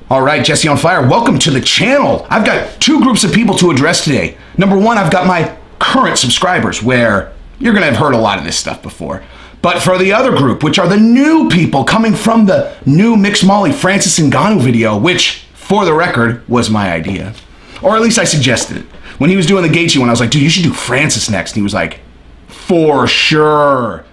All right, Jesse on Fire, welcome to the channel. I've got two groups of people to address today. Number one, I've got my current subscribers, where you're gonna have heard a lot of this stuff before. But for the other group, which are the new people coming from the new Mixed Molly Francis Ngannou video, which, for the record, was my idea. Or at least I suggested it. When he was doing the Gaethje one, I was like, dude, you should do Francis next. And he was like, for sure.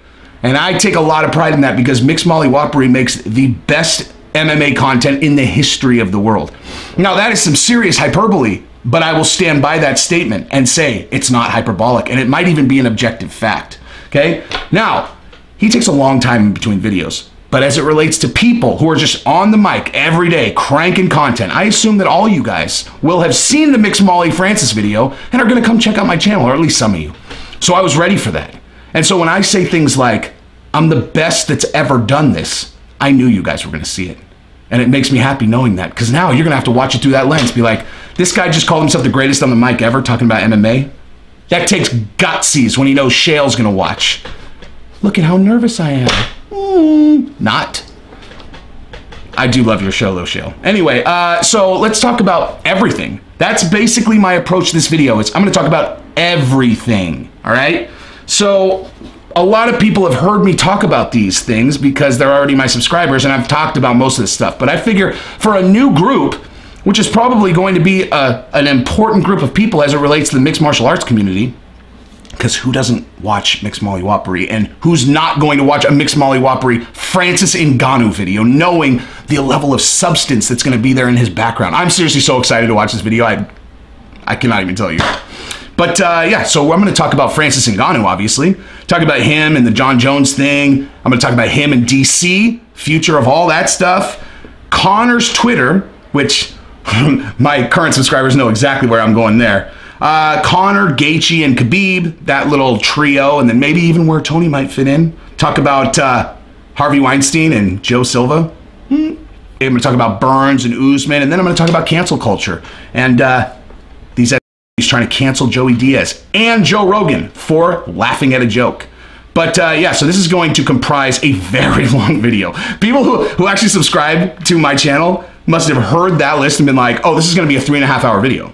And I take a lot of pride in that because Mixed Molly Whoppery makes the best MMA content in the history of the world. Now, that is some serious hyperbole, but I will stand by that statement and say it's not hyperbolic, and it might even be an objective fact, okay? Now, he takes a long time in between videos, but as it relates to people who are just on the mic every day cranking content, I assume that all you guys will have seen the Mixed Molly Francis video and are gonna come check out my channel, or at least some of you. So I was ready for that. And so when I say things like, I'm the best that's ever done this, I knew you guys were gonna see it. And it makes me happy knowing that, because now you're gonna have to watch it through that lens. Be like, this guy just called himself the greatest on the mic ever, talking about MMA? That takes gutsies when he knows Shale's gonna watch. Look at how nervous I am. Not. I do love your show though, Shale. Anyway, so let's talk about everything. That's basically my approach to this video. I'm gonna talk about everything, all right? So, a lot of people have heard me talk about these things because they're already my subscribers, and I've talked about most of this stuff. But I figure for a new group, which is probably going to be an important group of people as it relates to the mixed martial arts community, because who doesn't watch Mixed Molly Whoppery, and who's not going to watch a Mixed Molly Whoppery Francis Ngannou video, knowing the level of substance that's going to be there in his background? I'm seriously so excited to watch this video. I cannot even tell you. But yeah, so I'm going to talk about Francis Ngannou, obviously. Talk about him and the Jon Jones thing. I'm going to talk about him and DC, future of all that stuff. Conor's Twitter, which my current subscribers know exactly where I'm going there. Conor, Gaethje, and Khabib, that little trio, and then maybe even where Tony might fit in. Talk about Harvey Weinstein and Joe Silva. I'm going to talk about Burns and Usman, and then I'm going to talk about cancel culture. And he's trying to cancel Joey Diaz and Joe Rogan for laughing at a joke. But yeah, so this is going to comprise a very long video. People who actually subscribe to my channel must have heard that list and been like, oh, this is going to be a 3.5-hour video.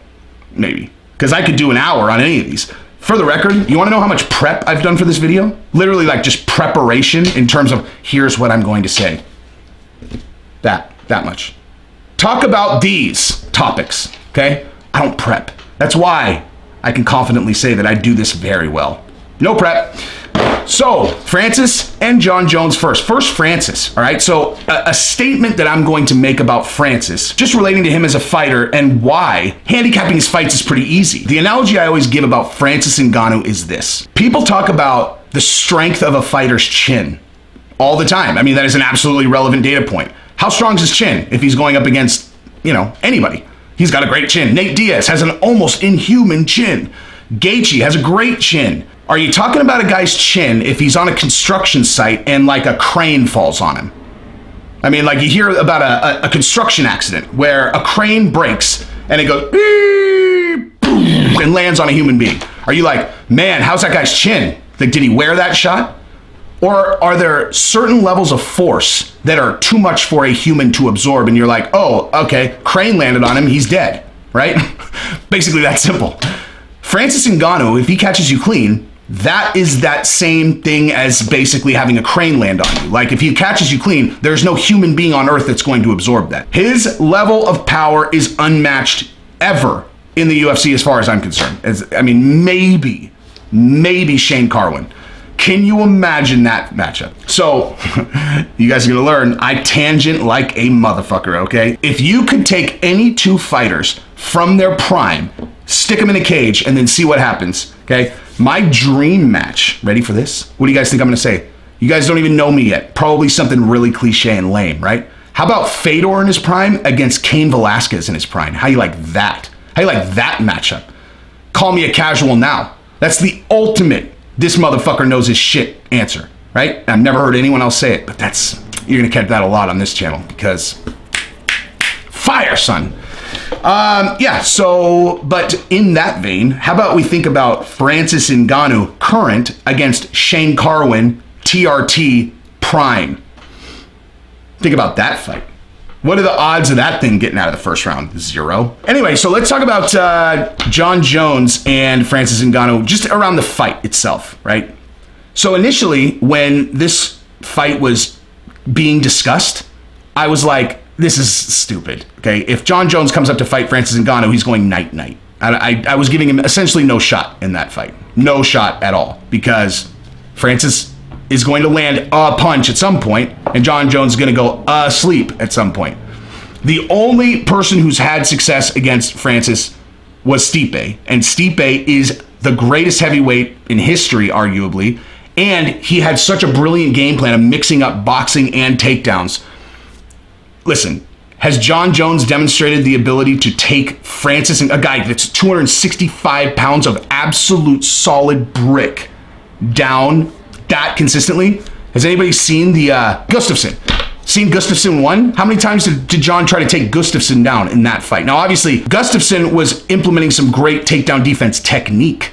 Maybe. Because I could do an hour on any of these. For the record, you want to know how much prep I've done for this video? Literally, like, just preparation in terms of here's what I'm going to say. That much. Talk about these topics, okay? I don't prep. That's why I can confidently say that I do this very well. No prep. So, Francis and Jon Jones first. First, Francis, all right? So, a statement that I'm going to make about Francis, just relating to him as a fighter and why handicapping his fights is pretty easy. The analogy I always give about Francis Ngannou is this. People talk about the strength of a fighter's chin all the time. I mean, that is an absolutely relevant data point. How strong is his chin if he's going up against, you know, anybody? He's got a great chin. Nate Diaz has an almost inhuman chin. Gaethje has a great chin. Are you talking about a guy's chin if he's on a construction site and like a crane falls on him? I mean, like you hear about a construction accident where a crane breaks and it goes beep, and lands on a human being. Are you like, man, how's that guy's chin? Like, did he wear that shot? Or are there certain levels of force that are too much for a human to absorb and you're like, oh, okay, crane landed on him, he's dead, right? Basically that simple. Francis Ngannou, if he catches you clean, that is that same thing as basically having a crane land on you. Like if he catches you clean, there's no human being on earth that's going to absorb that. His level of power is unmatched ever in the UFC as far as I'm concerned. I mean, maybe Shane Carwin. Can you imagine that matchup? So, you guys are gonna learn, I tangent like a motherfucker, okay? If you could take any two fighters from their prime, stick them in a cage, and then see what happens, okay? My dream match, ready for this? What do you guys think I'm gonna say? You guys don't even know me yet. Probably something really cliche and lame, right? How about Fedor in his prime against Cain Velasquez in his prime? How you like that? How you like that matchup? Call me a casual now. That's the ultimate this motherfucker knows his shit answer, right? I've never heard anyone else say it, but you're gonna catch that a lot on this channel because fire, son. Yeah, so, but in that vein, how about we think about Francis Ngannou current against Shane Carwin, TRT Prime. Think about that fight. What are the odds of that thing getting out of the first round? 0. Anyway, so let's talk about Jon Jones and Francis Ngannou, just around the fight itself, right? So initially, when this fight was being discussed, I was like, this is stupid, okay? If Jon Jones comes up to fight Francis Ngannou, he's going night-night. I was giving him essentially no shot in that fight. No shot at all, because Francis is going to land a punch at some point, and Jon Jones is going to go asleep at some point. The only person who's had success against Francis was Stipe, and Stipe is the greatest heavyweight in history, arguably, and he had such a brilliant game plan of mixing up boxing and takedowns. Listen, has Jon Jones demonstrated the ability to take Francis, a guy that's 265 pounds of absolute solid brick, down that consistently? Has anybody seen the Gustafsson? Seen Gustafsson 1? How many times did Jon try to take Gustafsson down in that fight? Now, obviously, Gustafsson was implementing some great takedown defense technique,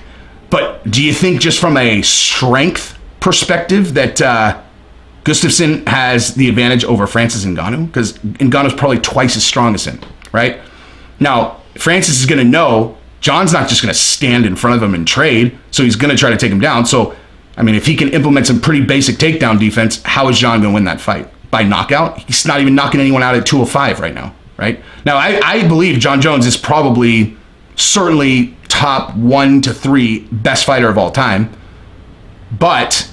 but do you think just from a strength perspective that Gustafsson has the advantage over Francis Ngannou? Because Ngannou's probably twice as strong as him, right? Now, Francis is going to know Jon's not just going to stand in front of him and trade, so he's going to try to take him down. So, I mean, if he can implement some pretty basic takedown defense, how is Jon going to win that fight? By knockout? He's not even knocking anyone out at 205 right now, right? Now, I believe Jon Jones is probably, certainly top 1 to 3 best fighter of all time. But,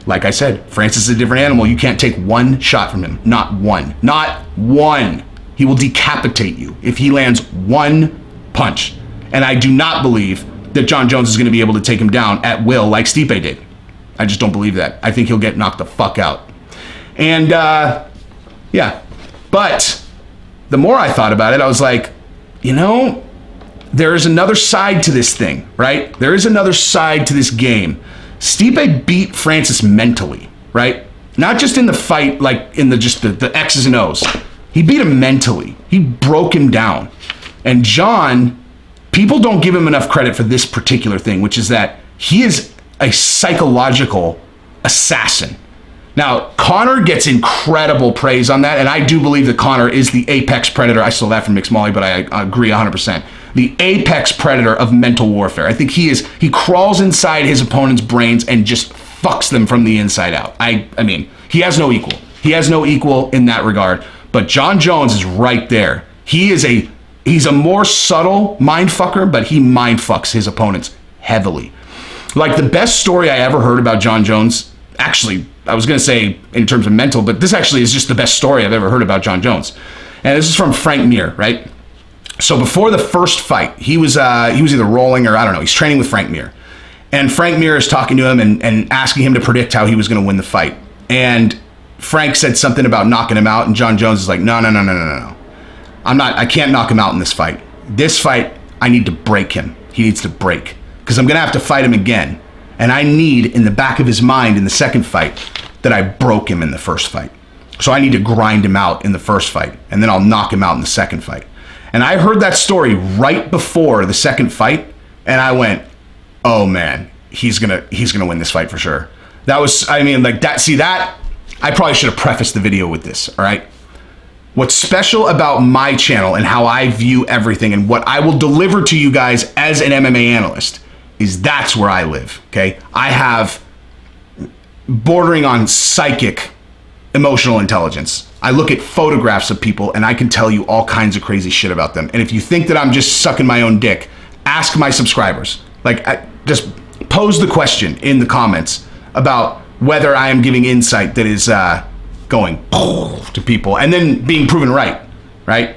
like I said, Francis is a different animal. You can't take one shot from him. Not one. Not one. He will decapitate you if he lands one punch. And I do not believe that Jon Jones is going to be able to take him down at will like Stipe did. I just don't believe that. I think he'll get knocked the fuck out. And, yeah. But the more I thought about it, I was like, you know, there is another side to this thing, right? There is another side to this game. Stipe beat Francis mentally, right? Not just in the fight, like in the X's and O's. He beat him mentally. He broke him down. And Jon, people don't give him enough credit for this particular thing, which is that he is a psychological assassin. Now, Conor gets incredible praise on that, and I do believe that Conor is the apex predator. I stole that from Mixed Molly, but I agree 100%. The apex predator of mental warfare. I think he crawls inside his opponent's brains and just fucks them from the inside out. I mean, he has no equal. He has no equal in that regard. But Jon Jones is right there. He's a more subtle mind fucker, but he mind fucks his opponents heavily. Like, the best story I ever heard about Jon Jones, actually, I was going to say in terms of mental, but this actually is just the best story I've ever heard about Jon Jones. And this is from Frank Mir, right? So before the first fight, he was either rolling or I don't know, he's training with Frank Mir. And Frank Mir is talking to him and asking him to predict how he was going to win the fight. And Frank said something about knocking him out, and Jon Jones is like, no. I can't knock him out in this fight. This fight, I need to break him. He needs to break. Because I'm going to have to fight him again. And I need, in the back of his mind in the second fight, that I broke him in the first fight. So I need to grind him out in the first fight, and then I'll knock him out in the second fight. And I heard that story right before the second fight, and I went, oh man, he's gonna win this fight for sure. That was, I mean, like that, see that, I probably should have prefaced the video with this, all right? What's special about my channel and how I view everything and what I will deliver to you guys as an MMA analyst is that's where I live, okay? I have bordering on psychic emotional intelligence. I look at photographs of people and I can tell you all kinds of crazy shit about them. And if you think that I'm just sucking my own dick, ask my subscribers. Like, just pose the question in the comments about whether I am giving insight that is going to people and then being proven right, right?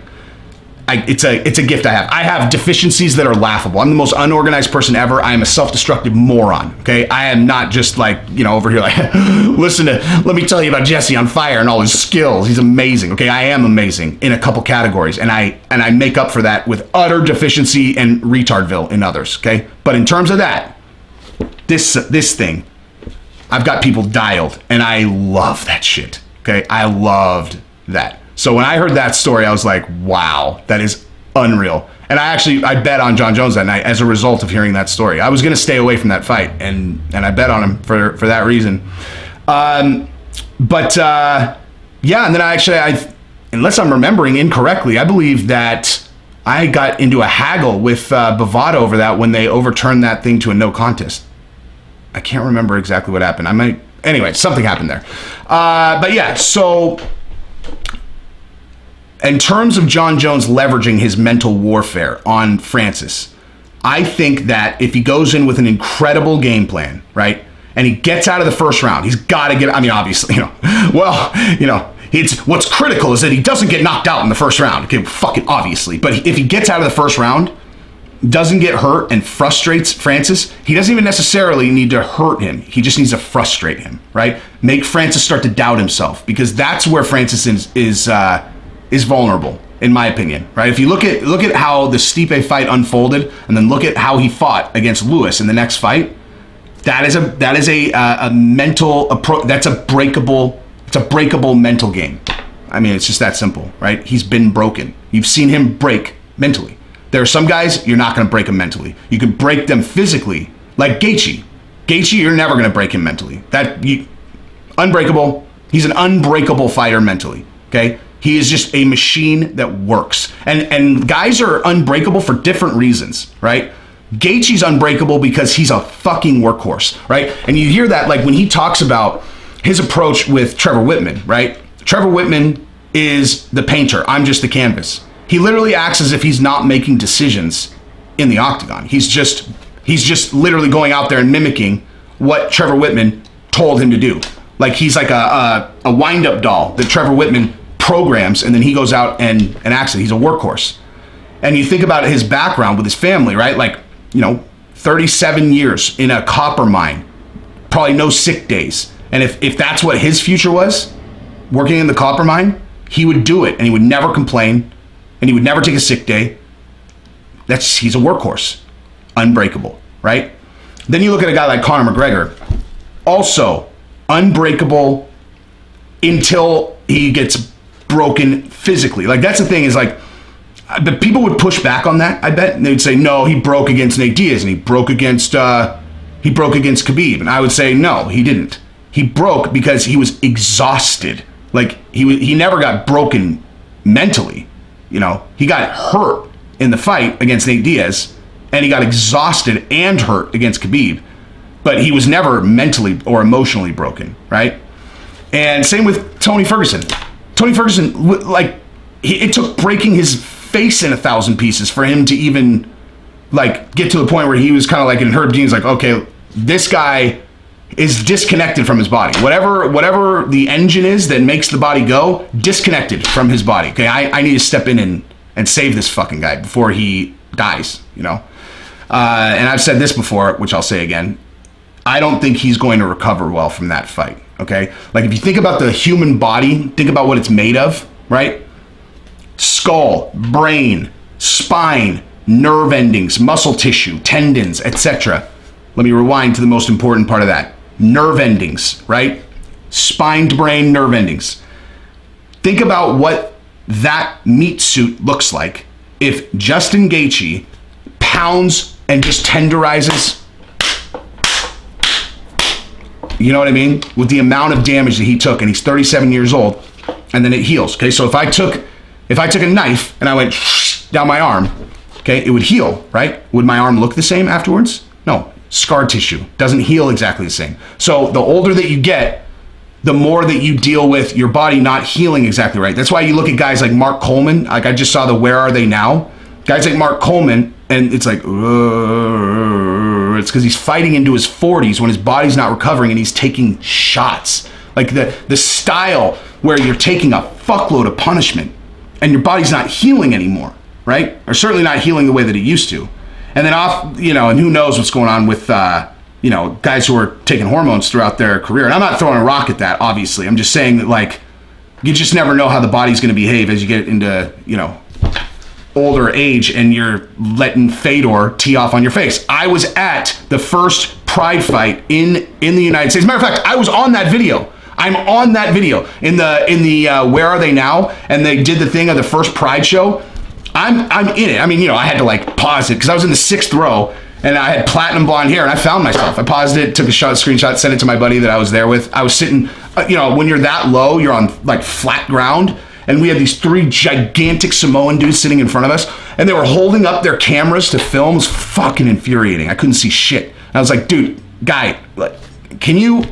It's a gift I have. I have deficiencies that are laughable. I'm the most unorganized person ever. I am a self-destructive moron, okay? I am not just like, you know, over here like, let me tell you about Jesse on fire and all his skills. He's amazing, okay? I am amazing in a couple categories, and I make up for that with utter deficiency and retardville in others, okay? But in terms of that, this thing, I've got people dialed, and I love that shit, okay? I loved that. So when I heard that story, I was like, wow, that is unreal. And I bet on Jon Jones that night as a result of hearing that story. I was going to stay away from that fight, and I bet on him for that reason. Yeah, and then I unless I'm remembering incorrectly, I believe that I got into a haggle with Bovada over that when they overturned that thing to a no contest. I can't remember exactly what happened. Anyway, something happened there. But yeah, so in terms of Jon Jones leveraging his mental warfare on Francis, I think that if he goes in with an incredible game plan, right, and he gets out of the first round, he's got to get, I mean, obviously, it's what's critical is that he doesn't get knocked out in the first round. Okay, fucking obviously. But if he gets out of the first round, doesn't get hurt and frustrates Francis, he doesn't even necessarily need to hurt him. He just needs to frustrate him, right? Make Francis start to doubt himself, because that's where Francis is vulnerable, in my opinion, right? If you look at how the Stipe fight unfolded, and then look at how he fought against Lewis in the next fight, that is a mental approach. It's a breakable mental game. I mean, it's just that simple, right? He's been broken. You've seen him break mentally. There are some guys you're not going to break them mentally. You can break them physically, like Gaethje. Gaethje, you're never going to break him mentally. Unbreakable. He's an unbreakable fighter mentally. Okay, he is just a machine that works. And guys are unbreakable for different reasons, right? Gaethje's unbreakable because he's a fucking workhorse, right? And you hear that like when he talks about his approach with Trevor Whitman, right? Trevor Whitman is the painter. I'm just the canvas. He literally acts as if he's not making decisions in the octagon. He's just literally going out there and mimicking what Trevor Whitman told him to do. Like he's like a wind-up doll that Trevor Whitman programs, and then he goes out and acts it. He's a workhorse. And you think about his background with his family, right? Like, 37 years in a copper mine, probably no sick days. And if that's what his future was, working in the copper mine, he would do it, and he would never complain, and he would never take a sick day. He's a workhorse. Unbreakable, right? Then you look at a guy like Conor McGregor, also unbreakable until he gets broken physically. Like, that's the thing, is like, but people would push back on that, I bet. And they would say, no, he broke against Nate Diaz, and he broke against Khabib. And I would say, no, he didn't. He broke because he was exhausted. Like, he never got broken mentally. He got hurt in the fight against Nate Diaz, and he got exhausted and hurt against Khabib. But he was never mentally or emotionally broken, right? And same with Tony Ferguson. Tony Ferguson, like, it took breaking his face in 1,000 pieces for him to even, like, get to the point where he was kind of like in Herb Dean's like, okay, this guy is disconnected from his body. Whatever the engine is that makes the body go, disconnected from his body. Okay, I need to step in and save this fucking guy before he dies, And I've said this before, which I'll say again. I don't think he's going to recover well from that fight, okay? Like, if you think about the human body, think about what it's made of, right? Skull, brain, spine, nerve endings, muscle tissue, tendons, etc. Let me rewind to the most important part of that. Nerve endings, right? Spine to brain, nerve endings. Think about what that meat suit looks like if Justin Gaethje pounds and just tenderizes. You know what I mean? With the amount of damage that he took, and he's 37 years old, and then it heals. Okay, so if I took a knife and I went down my arm, okay, it would heal, right? Would my arm look the same afterwards? No. Scar tissue doesn't heal exactly the same. So the older that you get, the more that you deal with your body not healing exactly right. That's why you look at guys like Mark Coleman. Like, I just saw the Where Are They Now? Guys like Mark Coleman, and it's like, it's because he's fighting into his 40s when his body's not recovering and he's taking shots. Like the style where you're taking a fuckload of punishment and your body's not healing anymore, right? Or certainly not healing the way that it used to. And then and who knows what's going on with, guys who are taking hormones throughout their career. And I'm not throwing a rock at that, obviously. I'm just saying that, like, you just never know how the body's going to behave as you get into, older age and you're letting Fedor tee off on your face. I was at the first Pride fight in the United States. Matter of fact, I was on that video. I'm on that video in the Where Are They Now? And they did the thing of the first Pride show. I'm in it. I mean, I had to like pause it because I was in the 6th row and I had platinum blonde hair and I found myself. I paused it, took a screenshot, sent it to my buddy that I was there with. I was sitting, when you're that low, you're on like flat ground and we had these 3 gigantic Samoan dudes sitting in front of us, and they were holding up their cameras to film. It was fucking infuriating. I couldn't see shit. I was like, dude, guy, can you,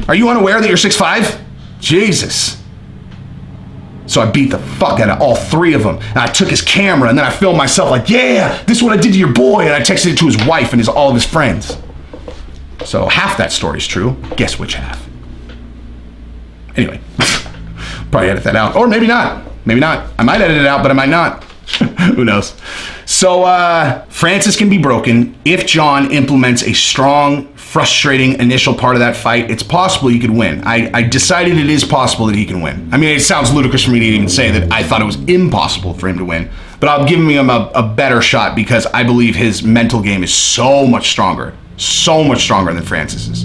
are you unaware that you're 6'5"? Jesus. So I beat the fuck out of all 3 of them. And I took his camera and then I filmed myself like, yeah, this is what I did to your boy. And I texted it to his wife and all of his friends. So half that story is true. Guess which half? Anyway, probably edit that out. Or maybe not. Maybe not. I might edit it out, but I might not. Who knows? So Francis can be broken if Jon implements a strong, frustrating initial part of that fight. It's possible he could win. I decided it is possible that he can win. I mean, it sounds ludicrous for me to even say that I thought it was impossible for him to win, but I'll give him a better shot because I believe his mental game is so much stronger than Francis's.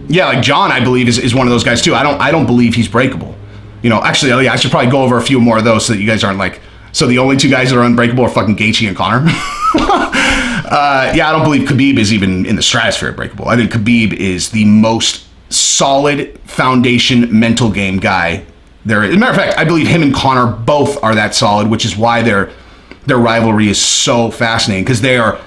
Yeah, like Jon, I believe is one of those guys too. I don't believe he's breakable. Actually, I should probably go over a few more of those so that you guys aren't like, so the only 2 guys that are unbreakable are fucking Gaethje and Conor. Yeah, I don't believe Khabib is even in the stratosphere of breakable. I think Khabib is the most solid foundation mental game guy there. As a matter of fact, I believe him and Conor both are that solid, which is why their rivalry is so fascinating, because they are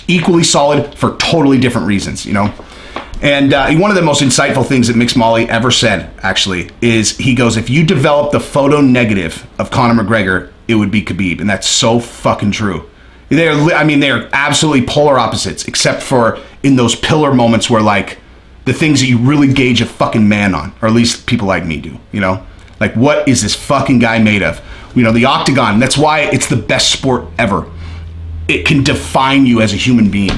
equally solid for totally different reasons, And one of the most insightful things that Mixed Molly ever said, actually, is he goes, if you develop the photo negative of Conor McGregor, it would be Khabib. And that's so fucking true. They're absolutely polar opposites, except for in those pillar moments where, like, the things that you really gauge a fucking man on, or at least people like me do, Like, what is this fucking guy made of? The Octagon, that's why it's the best sport ever. It can define you as a human being,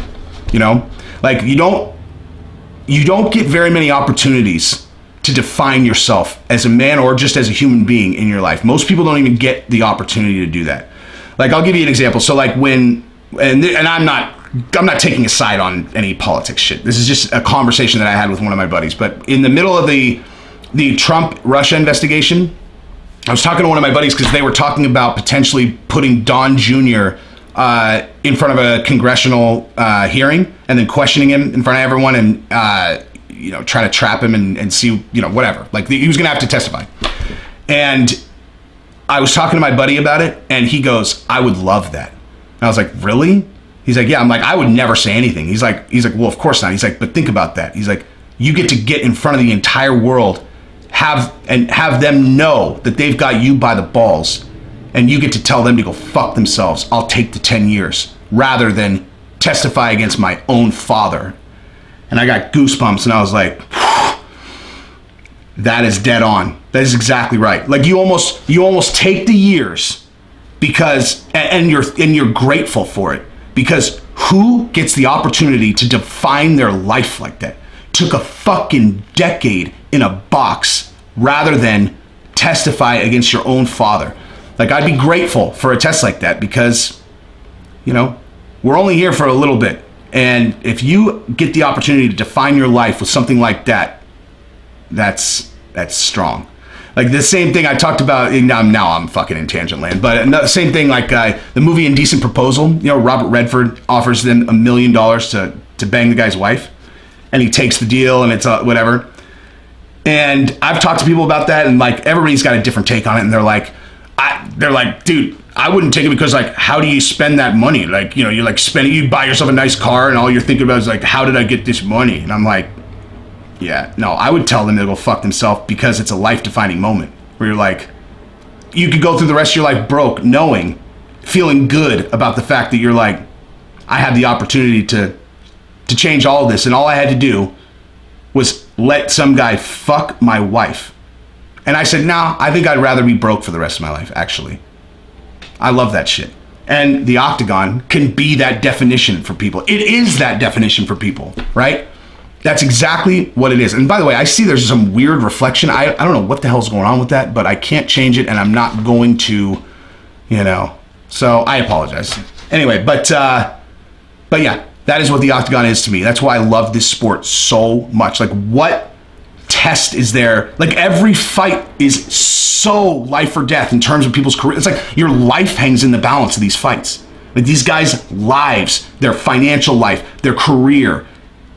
Like, you don't get very many opportunities to define yourself as a man or just as a human being in your life. Most people don't even get the opportunity to do that. Like, I'll give you an example. So like and I'm not taking a side on any politics shit. This is just a conversation that I had with one of my buddies. But in the middle of the Trump-Russia investigation, I was talking to one of my buddies because they were talking about potentially putting Don Jr. In front of a congressional hearing and then questioning him in front of everyone and, trying to trap him and see, whatever. Like, he was going to have to testify. And I was talking to my buddy about it, and he goes, I would love that. And I was like, really? He's like, yeah. I'm like, I would never say anything. He's like, well, of course not. He's like, but think about that. He's like, you get to get in front of the entire world, have them know that they've got you by the balls, and you get to tell them to go fuck themselves. I'll take the 10 years rather than testify against my own father. And I got goosebumps, and I was like, that is dead on. That is exactly right. Like, you almost take the years because, and you're grateful for it, because who gets the opportunity to define their life like that? Took a fucking decade in a box rather than testify against your own father. Like, I'd be grateful for a test like that because, we're only here for a little bit. And if you get the opportunity to define your life with something like that, that's strong. Like, the same thing I talked about, now I'm fucking in tangent land, but the same thing like the movie Indecent Proposal, Robert Redford offers them $1 million to bang the guy's wife, and he takes the deal, and it's whatever. And I've talked to people about that, and like, everybody's got a different take on it, and they're like, dude, I wouldn't take it because, like, how do you spend that money? Like, you're like you buy yourself a nice car and all you're thinking about is like, how did I get this money? And I'm like, yeah, no, I would tell them to go fuck themselves because it's a life-defining moment where you're like, you could go through the rest of your life broke feeling good about the fact that you're like, I had the opportunity to change all of this, and all I had to do was let some guy fuck my wife. And I said, nah, I think I'd rather be broke for the rest of my life, actually. I love that shit. And the Octagon can be that definition for people. It is that definition for people, right? That's exactly what it is. And by the way, I see there's some weird reflection. I don't know what the hell's going on with that, but I can't change it, and I'm not going to, So I apologize. Anyway, but yeah, that is what the Octagon is to me. That's why I love this sport so much. Like, what test is there? Like, every fight is so life or death in terms of people's career. It's like your life hangs in the balance of these fights. Like, these guys' lives, their financial life, their career,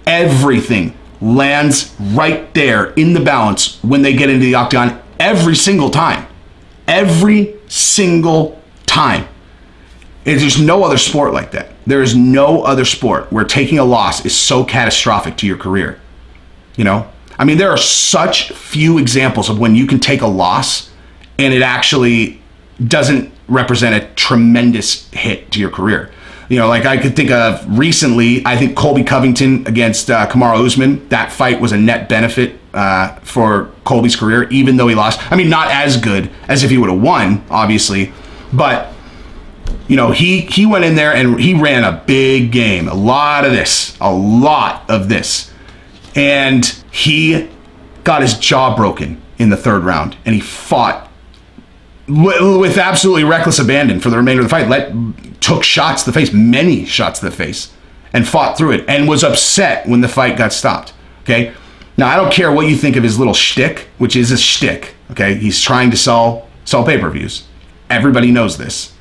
everything lands right there in the balance when they get into the octagon every single time. Every single time. There's no other sport like that. There is no other sport where taking a loss is so catastrophic to your career. You know? I mean, there are such few examples of when you can take a loss and it actually doesn't represent a tremendous hit to your career. You know, like I could think of recently, I think Colby Covington against Kamaru Usman, that fight was a net benefit for Colby's career, even though he lost. I mean, not as good as if he would have won, obviously, but you know, he went in there and he ran a big game, a lot of this, and he got his jaw broken in the third round, and he fought with absolutely reckless abandon for the remainder of the fight. Took shots to the face, many shots to the face, and fought through it, and was upset when the fight got stopped. Okay, now I don't care what you think of his little shtick, which is a shtick. Okay, he's trying to sell pay-per-views. Everybody knows this.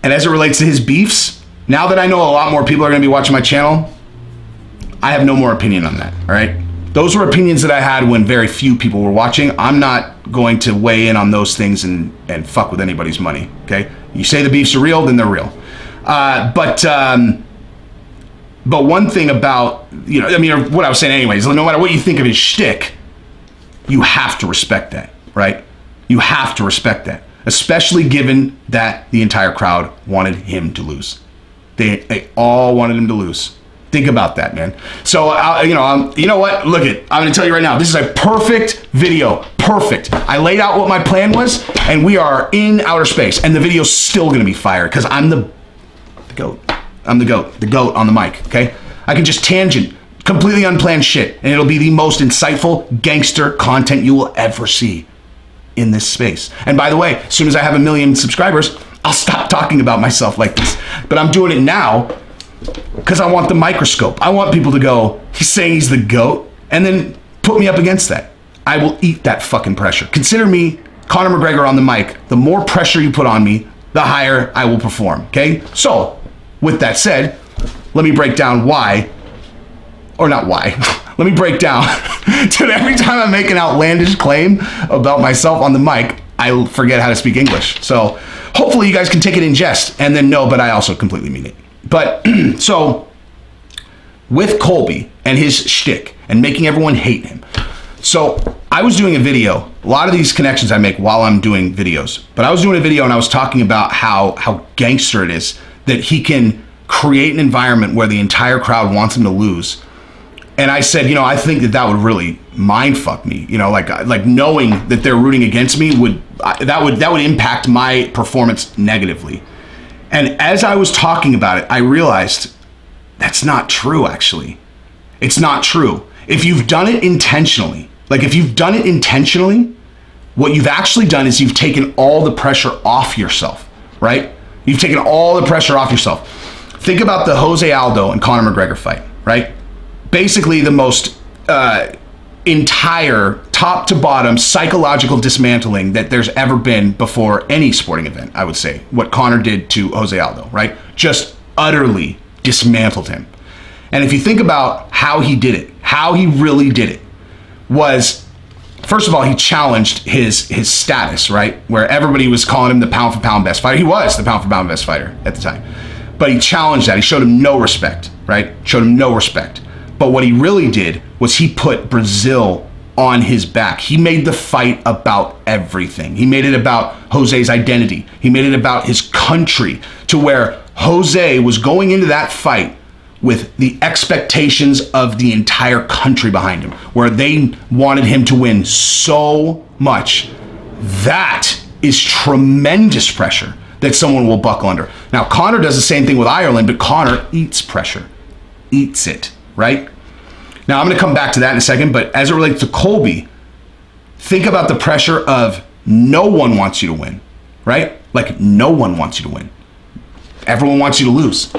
And as it relates to his beefs, now that I know a lot more people are going to be watching my channel, I have no more opinion on that. All right, those were opinions that I had when very few people were watching. I'm not going to weigh in on those things and fuck with anybody's money. Okay. You say the beefs are real, then they're real. But one thing about, you know, I mean, what I was saying anyways, no matter what you think of his shtick, you have to respect that, right? You have to respect that, especially given that the entire crowd wanted him to lose. They all wanted him to lose. Think about that, man. So, you know what? Look I'm going to tell you right now, this is a perfect video. Perfect. I laid out what my plan was, and we are in outer space, and the video's still going to be fire because I'm the GOAT. I'm the GOAT. The GOAT on the mic, okay? I can just tangent, completely unplanned shit, and it'll be the most insightful gangster content you will ever see in this space. And by the way, as soon as I have 1 million subscribers, I'll stop talking about myself like this. But I'm doing it now because I want the microscope. I want people to go, he's saying he's the GOAT, and then put me up against that. I will eat that fucking pressure. Consider me Conor McGregor on the mic. The more pressure you put on me, the higher I will perform, okay? So, with that said, let me break down why, or not why, let me break down, dude, every time I make an outlandish claim about myself on the mic, I forget how to speak English. So, hopefully you guys can take it in jest, and then no, but I also completely mean it. But, so, with Colby and his shtick, and making everyone hate him, so I was doing a video, a lot of these connections I make while I'm doing videos, but I was doing a video and I was talking about how gangster it is that he can create an environment where the entire crowd wants him to lose. And I said, you know, I think that would really mind fuck me, you know, like knowing that they're rooting against me that would impact my performance negatively. And as I was talking about it, I realized that's not true, actually. It's not true. If you've done it intentionally, what you've actually done is you've taken all the pressure off yourself, right? You've taken all the pressure off yourself. Think about the Jose Aldo and Conor McGregor fight, right? Basically the most entire top to bottom psychological dismantling that there's ever been before any sporting event, I would say, what Conor did to Jose Aldo, right? Just utterly dismantled him. And if you think about how he did it, how he really did it, was, first of all, he challenged his status, right? Where everybody was calling him the pound for pound best fighter. He was the pound for pound best fighter at the time. But he challenged that. He showed him no respect, right? Showed him no respect. But what he really did was he put Brazil on his back. He made the fight about everything. He made it about Jose's identity. He made it about his country, to where Jose was going into that fight with the expectations of the entire country behind him, where they wanted him to win so much. That is tremendous pressure that someone will buckle under. Now, Conor does the same thing with Ireland, but Conor eats pressure, eats it, right? Now, I'm gonna come back to that in a second, but as it relates to Colby, think about the pressure of no one wants you to win, right? Like, no one wants you to win. Everyone wants you to lose.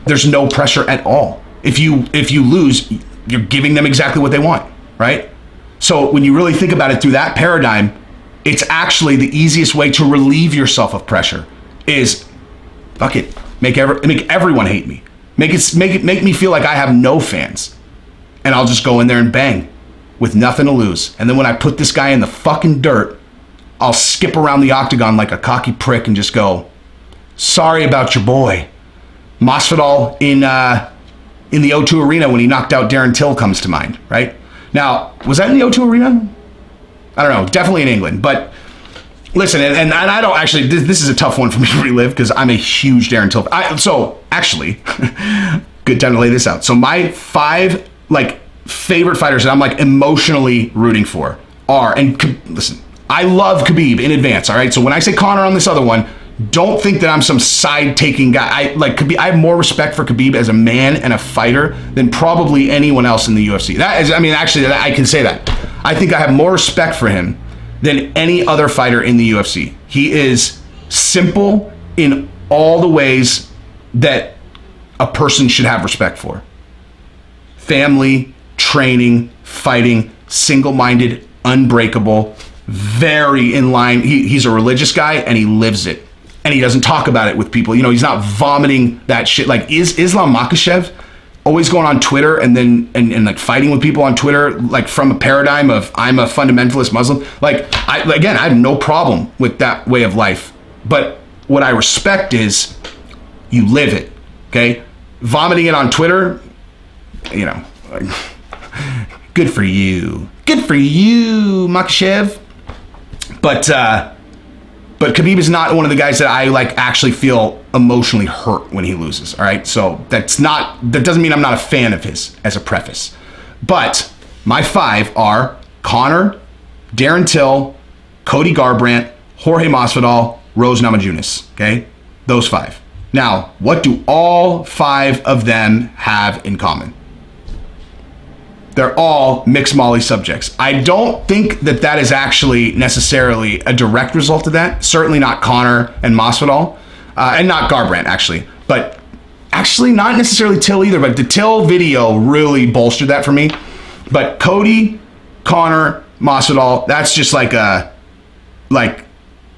There's no pressure at all. If you lose, you're giving them exactly what they want, right? So when you really think about it through that paradigm, it's actually the easiest way to relieve yourself of pressure is, fuck it, make everyone hate me. Make me feel like I have no fans. and I'll just go in there and bang with nothing to lose. And then when I put this guy in the fucking dirt, I'll skip around the octagon like a cocky prick and just go, sorry about your boy. Masvidal in the O2 Arena when he knocked out Darren Till comes to mind, right? Now, was that in the O2 Arena? I don't know, definitely in England. But listen, and I don't actually, this is a tough one for me to relive because I'm a huge Darren Till. So actually, good time to lay this out. So my 5 like favorite fighters that I'm like emotionally rooting for are, and listen, I love Khabib in advance, all right? So when I say Conor on this other one, don't think that I'm some side-taking guy. I like Khabib. I have more respect for Khabib as a man and a fighter than probably anyone else in the UFC. That is, I mean, actually, I can say that. I think I have more respect for him than any other fighter in the UFC. He is simple in all the ways that a person should have respect for. Family, training, fighting, single-minded, unbreakable, very in line. He's a religious guy and he lives it. And he doesn't talk about it with people. You know, he's not vomiting that shit. Like, is Islam Makhachev always going on Twitter and then and like fighting with people on Twitter, like from a paradigm of I'm a fundamentalist Muslim? Like, again, I have no problem with that way of life. But what I respect is you live it, okay? Vomiting it on Twitter, you know, like, good for you. Good for you, Makhachev. But Khabib is not one of the guys that I like actually feel emotionally hurt when he loses. All right, so that doesn't mean I'm not a fan of his as a preface. But my 5 are Conor, Darren Till, Cody Garbrandt, Jorge Masvidal, Rose Namajunas. Okay, those 5. Now, what do all 5 of them have in common? They're all mixed molly subjects. I don't think that is actually necessarily a direct result of that. Certainly not Conor and Masvidal, and not Garbrandt actually. But actually not necessarily Till either. But the Till video really bolstered that for me. But Cody, Conor, Masvidal, that's just like a, like,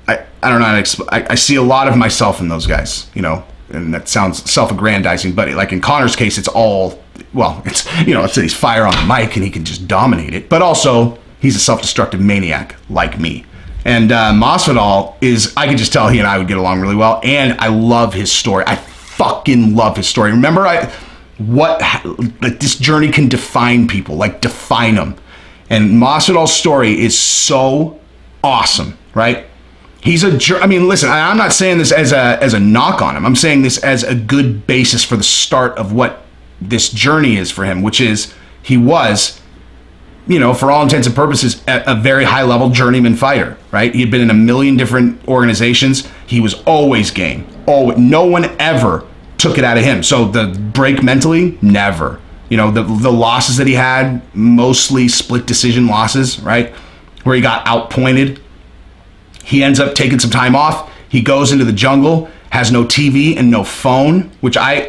I don't know how to explain. I see a lot of myself in those guys, you know, and that sounds self-aggrandizing. But like in Conor's case, it's all, well, it's, you know, it's he's fire on the mic and he can just dominate it. But also, he's a self-destructive maniac like me. And Masvidal is, I could just tell he and I would get along really well. And I love his story. I fucking love his story. Remember, like this journey can define people, like define them. And Masvidal's story is so awesome, right? He's I mean, listen, I'm not saying this as a knock on him. I'm saying this as a good basis for the start of what this journey is for him, which is he was, you know, for all intents and purposes, a very high-level journeyman fighter, right? He had been in a million different organizations. He was always game. No one ever took it out of him. So the break mentally, never. You know, the losses that he had, mostly split decision losses, right? Where he got outpointed. He ends up taking some time off. He goes into the jungle, has no TV and no phone, which I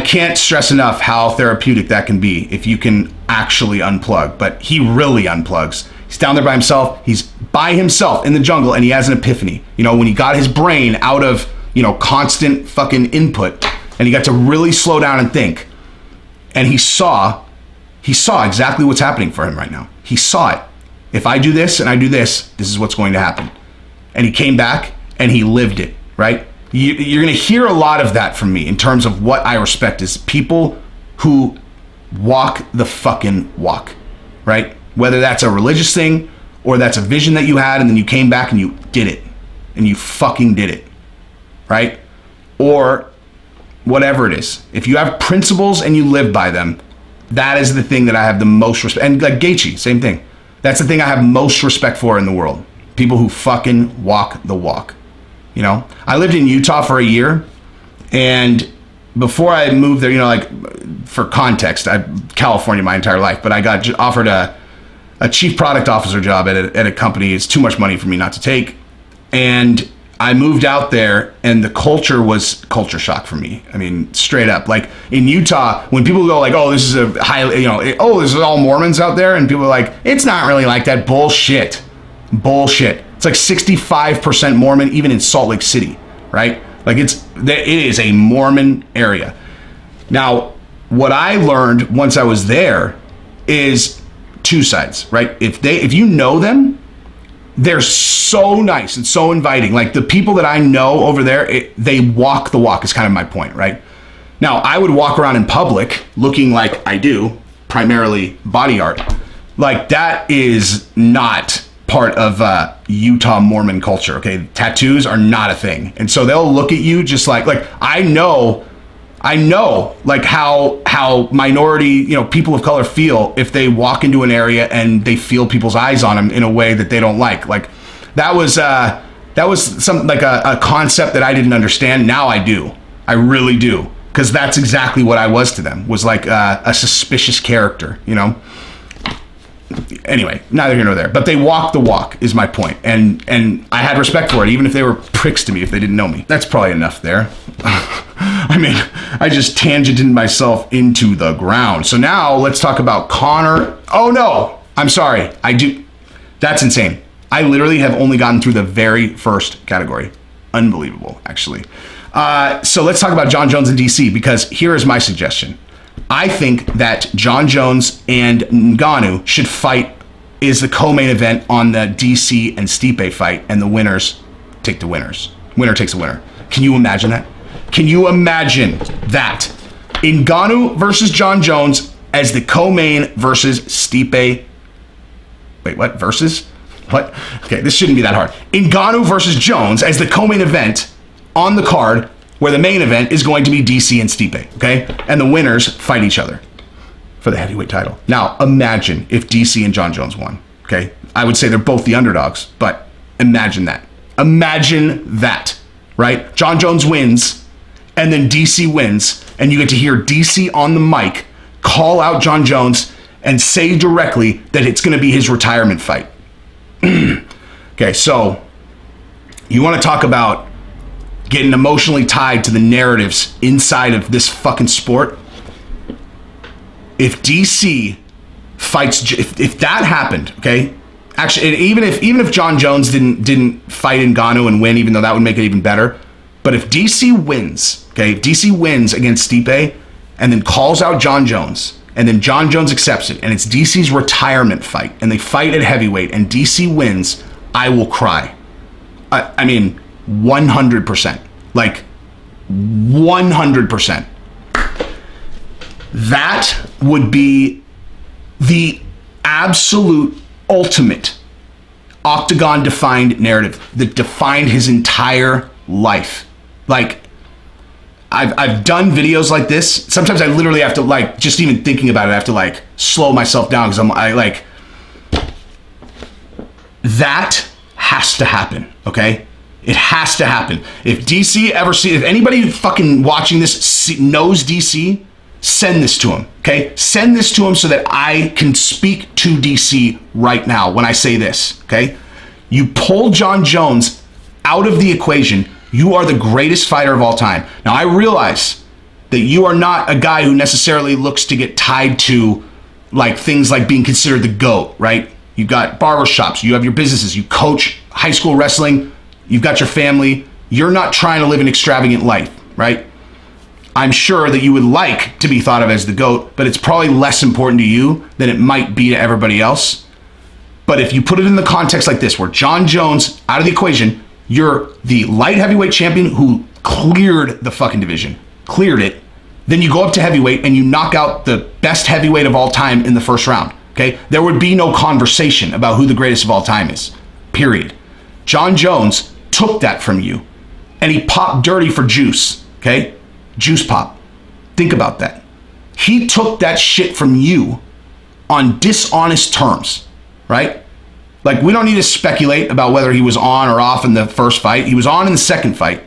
can't stress enough how therapeutic that can be if you can actually unplug. But he really unplugs. He's down there by himself. He's by himself in the jungle and he has an epiphany. You know, when he got his brain out of, you know, constant fucking input and he got to really slow down and think. And he saw exactly what's happening for him right now. He saw it. If I do this and I do this, this is what's going to happen. And he came back and he lived it, right? You're going to hear a lot of that from me in terms of what I respect is people who walk the fucking walk, right? Whether that's a religious thing or that's a vision that you had and then you came back and you did it and you fucking did it, right? Or whatever it is. If you have principles and you live by them, that is the thing that I have the most respect. And like Gaethje, same thing. That's the thing I have most respect for in the world. People who fucking walk the walk. You know, I lived in Utah for a year, and before I moved there, you know, like for context, California my entire life, but I got offered a chief product officer job at a company. It's too much money for me not to take, and I moved out there, and the culture was culture shock for me. I mean, straight up, like in Utah, when people go like, "Oh, this is a high," you know, "Oh, this is all Mormons out there," and people are like, "It's not really like that." Bullshit. It's like 65% Mormon, even in Salt Lake City, right? Like it is a Mormon area. Now, what I learned once I was there is two sides, right? If you know them, they're so nice and so inviting. Like the people that I know over there, they walk the walk is kind of my point, right? Now, I would walk around in public looking like I do, primarily body art. Like that is not part of Utah Mormon culture, okay? Tattoos are not a thing. And so they'll look at you just like I know like how minority, you know, people of color feel if they walk into an area and they feel people's eyes on them in a way that they don't like. Like that was some like a concept that I didn't understand. Now I do. I really do. Because that's exactly what I was to them, was like a suspicious character, you know? Anyway, neither here nor there. But they walk the walk is my point. And I had respect for it, even if they were pricks to me, if they didn't know me. That's probably enough there. I mean, I just tangented myself into the ground. So now let's talk about Conor. Oh no, I'm sorry. That's insane. I literally have only gotten through the very first category. Unbelievable, actually. So let's talk about Jon Jones and DC, because here is my suggestion. I think that Jon Jones and Ngannou should fight is the co-main event on the DC and Stipe fight, and the winners take the winners. Winner takes the winner. Can you imagine that? Can you imagine that? Ngannou versus Jon Jones as the co-main versus Stipe. Wait, what? Versus? What? Okay, this shouldn't be that hard. Ngannou versus Jones as the co-main event on the card, where the main event is going to be DC and Stipe, okay? And the winners fight each other for the heavyweight title. Now, imagine if DC and Jon Jones won, okay? I would say they're both the underdogs, but imagine that. Imagine that, right? Jon Jones wins, and then DC wins, and you get to hear DC on the mic call out Jon Jones and say directly that it's going to be his retirement fight. Okay, so you want to talk about getting emotionally tied to the narratives inside of this fucking sport? If DC fights, if that happened, okay? Actually, even if Jon Jones didn't fight Ngannou and win, even though that would make it even better. But if DC wins, okay, if DC wins against Stipe and then calls out Jon Jones, and then Jon Jones accepts it, and it's DC's retirement fight, and they fight at heavyweight, and DC wins, I will cry. I mean, 100%. Like, 100%. That would be the absolute ultimate Octagon defined narrative that defined his entire life. Like, I've done videos like this. Sometimes I literally have to, like, just even thinking about it, I have to, like, slow myself down, because I like, that has to happen, okay? It has to happen. If DC ever if anybody fucking watching this knows DC, send this to him, okay? Send this to him so that I can speak to DC right now when I say this, okay? You pull Jon Jones out of the equation, you are the greatest fighter of all time. Now, I realize that you are not a guy who necessarily looks to get tied to like things like being considered the GOAT, right? You've got barbershops, you have your businesses, you coach high school wrestling, you've got your family. You're not trying to live an extravagant life, right? I'm sure that you would like to be thought of as the GOAT, but it's probably less important to you than it might be to everybody else. But if you put it in the context like this, where Jon Jones, out of the equation, you're the light heavyweight champion who cleared the fucking division, cleared it. Then you go up to heavyweight and you knock out the best heavyweight of all time in the first round, okay? There would be no conversation about who the greatest of all time is, period. Jon Jones took that from you and he popped dirty for juice, okay? Juice pop. Think about that. He took that shit from you on dishonest terms, right? Like, we don't need to speculate about whether he was on or off in the first fight. He was on in the second fight.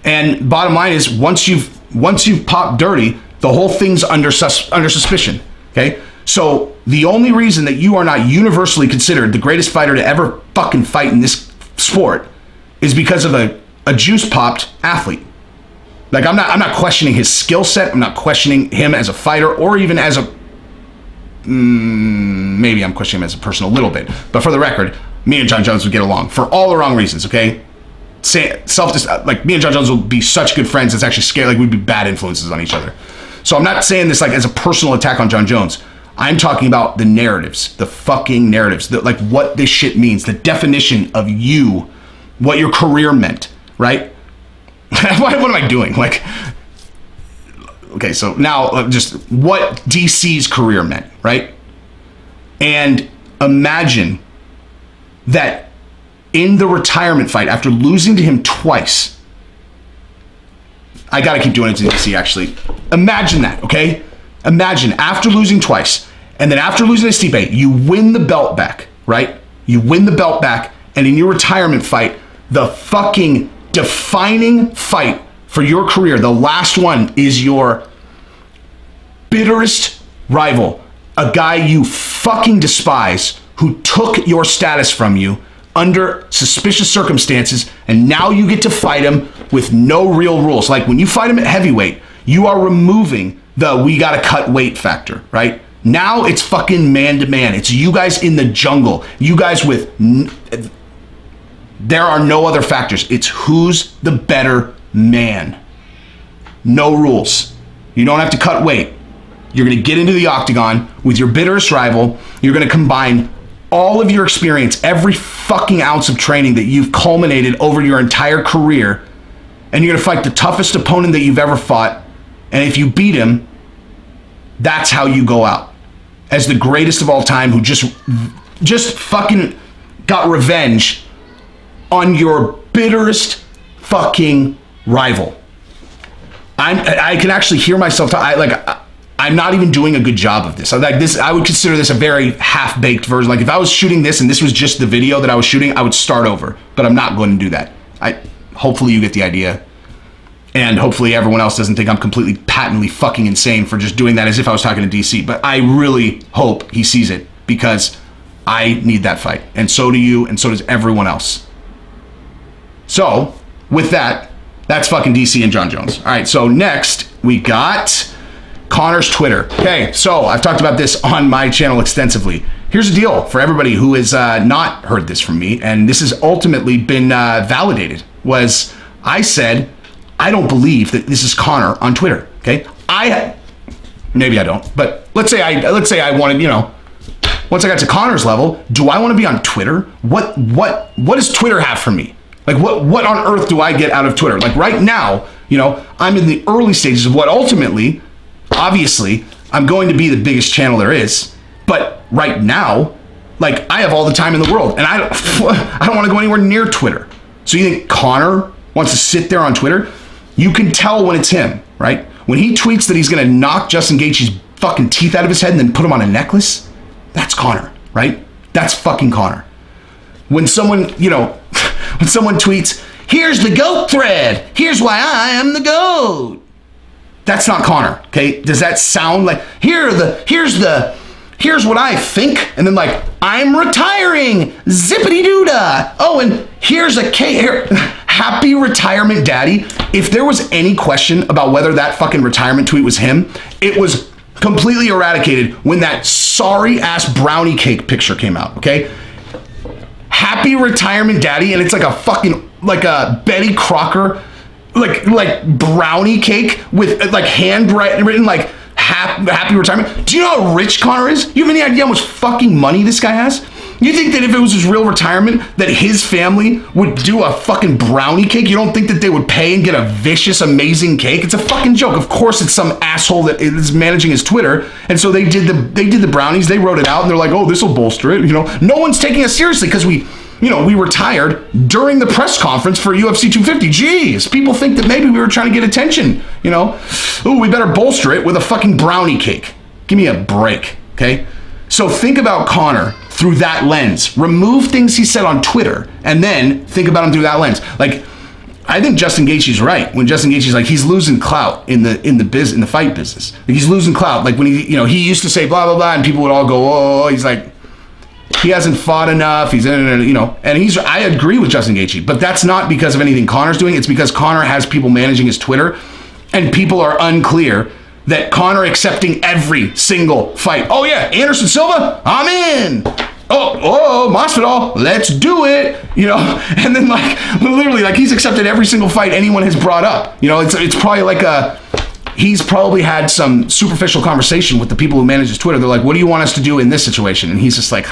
And bottom line is, once you've popped dirty, the whole thing's under suspicion, okay? So the only reason that you are not universally considered the greatest fighter to ever fucking fight in this sport is because of a juice-popped athlete. Like, I'm not questioning his skill set. I'm not questioning him as a fighter or even as a... maybe I'm questioning him as a person a little bit. But for the record, me and Jon Jones would get along for all the wrong reasons, okay? Like, me and Jon Jones will be such good friends, it's actually scary. Like, we'd be bad influences on each other. So I'm not saying this like as a personal attack on Jon Jones. I'm talking about the narratives, the fucking narratives, like what this shit means, the definition of you, what your career meant, right? What am I doing? Like, okay, so now just what DC's career meant, right? And imagine that in the retirement fight, after losing to him twice, I gotta keep doing it to DC actually. Imagine that, okay? Imagine after losing twice, and then after losing to Stipe, you win the belt back, right? You win the belt back, and in your retirement fight, the fucking defining fight for your career, the last one, is your bitterest rival, a guy you fucking despise, who took your status from you under suspicious circumstances, and now you get to fight him with no real rules. Like when you fight him at heavyweight, you are removing the we gotta cut weight factor, right? Now it's fucking man to man. It's you guys in the jungle. You guys with, there are no other factors. It's who's the better man. No rules. You don't have to cut weight. You're gonna get into the octagon with your bitterest rival. You're gonna combine all of your experience, every fucking ounce of training that you've culminated over your entire career, and you're gonna fight the toughest opponent that you've ever fought. And if you beat him, that's how you go out as the greatest of all time, who just fucking got revenge on your bitterest fucking rival. I can actually hear myself I'm not even doing a good job of this. I would consider this a very half-baked version. Like if I was shooting this and this was just the video that I was shooting, I would start over, but I'm not going to do that. Hopefully you get the idea. And hopefully everyone else doesn't think I'm completely patently fucking insane for just doing that as if I was talking to DC. But I really hope he sees it, because I need that fight. And so do you, and so does everyone else. So, with that, that's fucking DC and Jon Jones. All right, so next we got Conor's Twitter. Okay, so I've talked about this on my channel extensively. Here's the deal for everybody who has not heard this from me, and this has ultimately been validated, was I said, I don't believe that this is Conor on Twitter, okay? Maybe I don't, but let's say I wanted, you know, once I got to Conor's level, do I want to be on Twitter? What does Twitter have for me? Like what on earth do I get out of Twitter? Like right now, you know, I'm in the early stages of what ultimately, obviously, I'm going to be the biggest channel there is. But right now, like I have all the time in the world, and I don't want to go anywhere near Twitter. So you think Conor wants to sit there on Twitter? You can tell when it's him, right? When he tweets that he's going to knock Justin Gaethje's fucking teeth out of his head and then put him on a necklace, that's Conor, right? That's fucking Conor. When someone, you know, when someone tweets, here's the GOAT thread, here's why I am the GOAT, that's not Conor, okay? Does that sound like, here's what I think, and then like, I'm retiring, zippity-doo-dah. Oh, and here's a cake, happy retirement daddy. If there was any question about whether that fucking retirement tweet was him, it was completely eradicated when that sorry ass brownie cake picture came out, okay? Happy retirement daddy, and it's like a fucking, like a Betty Crocker, like brownie cake with like handwritten like happy retirement. Do you know how rich Conor is? You have any idea how much fucking money this guy has? You think that if it was his real retirement, that his family would do a fucking brownie cake? You don't think that they would pay and get a vicious, amazing cake? It's a fucking joke. Of course, it's some asshole that is managing his Twitter, and so they did the brownies. They wrote it out, and they're like, oh, this will bolster it. You know, no one's taking us seriously because we retired during the press conference for UFC 250. Jeez, people think that maybe we were trying to get attention. You know, ooh, we better bolster it with a fucking brownie cake. Give me a break, okay? So think about Conor through that lens. Remove things he said on Twitter, and then think about him through that lens. Like, I think Justin Gaethje's right when Justin Gaethje's like, he's losing clout in the fight business. Like, he's losing clout. Like when he used to say blah blah blah, and people would all go, oh, he's like, he hasn't fought enough. He's and I agree with Justin Gaethje, but that's not because of anything Conor's doing. It's because Conor has people managing his Twitter, and people are unclear that Conor accepting every single fight. Oh yeah, Anderson Silva, I'm in. Oh, Masvidal, let's do it. You know, and then like literally like he's accepted every single fight anyone has brought up. You know, it's probably like a he's probably had some superficial conversation with the people who manage his Twitter. They're like, what do you want us to do in this situation? And he's just like,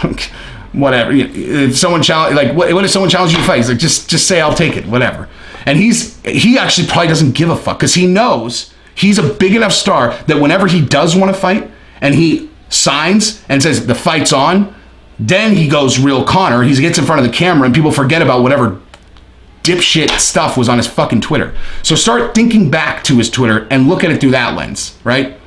whatever. If someone challenge, like, what if someone challenges you to fight? He's like, just say I'll take it, whatever. And he actually probably doesn't give a fuck, because he knows he's a big enough star that whenever he does want to fight and he signs and says the fight's on, then he goes real Conor. He gets in front of the camera and people forget about whatever dipshit stuff was on his fucking Twitter. So start thinking back to his Twitter and look at it through that lens, right?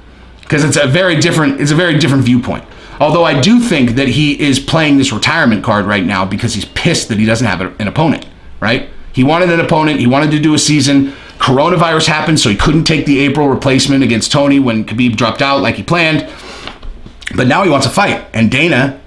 Because it's a very different viewpoint. Although I do think that he is playing this retirement card right now because he's pissed that he doesn't have an opponent, right? He wanted an opponent. He wanted to do a season. Coronavirus happened, so he couldn't take the April replacement against Tony when Khabib dropped out like he planned. But now he wants a fight. And Dana's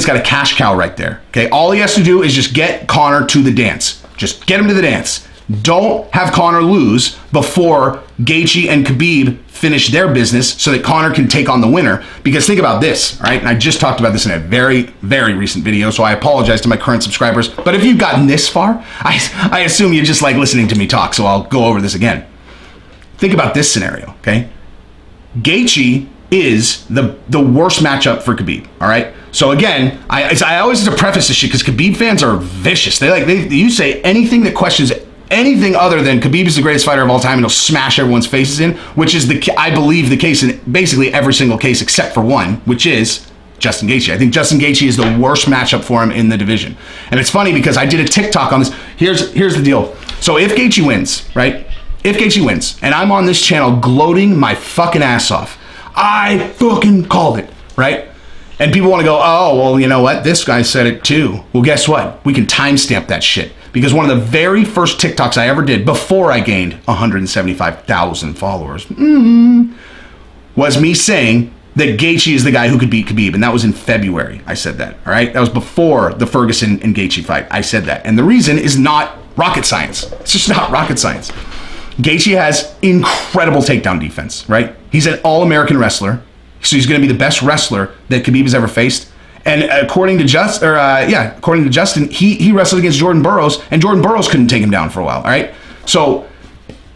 got a cash cow right there. Okay, all he has to do is just get Conor to the dance. Just get him to the dance. Don't have Conor lose before Gaethje and Khabib finish their business so that Conor can take on the winner. Because think about this, all right? And I just talked about this in a very, very recent video, so I apologize to my current subscribers. But if you've gotten this far, I assume you just like listening to me talk, so I'll go over this again. Think about this scenario, okay? Gaethje is the worst matchup for Khabib, all right? So again, I always have to preface this shit because Khabib fans are vicious. You say anything that questions anything other than Khabib is the greatest fighter of all time and he'll smash everyone's faces in, which is I believe the case in basically every single case except for one, which is Justin Gaethje. I think Justin Gaethje is the worst matchup for him in the division. And it's funny because I did a TikTok on this. Here's the deal. So if Gaethje wins, right? If Gaethje wins, and I'm on this channel gloating my fucking ass off, I fucking called it, right? And people want to go, oh, well, you know what? This guy said it too. Well, guess what? We can timestamp that shit. Because one of the very first TikToks I ever did before I gained 175,000 followers was me saying that Gaethje is the guy who could beat Khabib. And that was in February. I said that, all right? That was before the Ferguson and Gaethje fight. I said that. And the reason is not rocket science. It's just not rocket science. Gaethje has incredible takedown defense, right? He's an all-American wrestler. So he's going to be the best wrestler that Khabib has ever faced. And according to Justin, he wrestled against Jordan Burroughs, and Jordan Burroughs couldn't take him down for a while, all right? So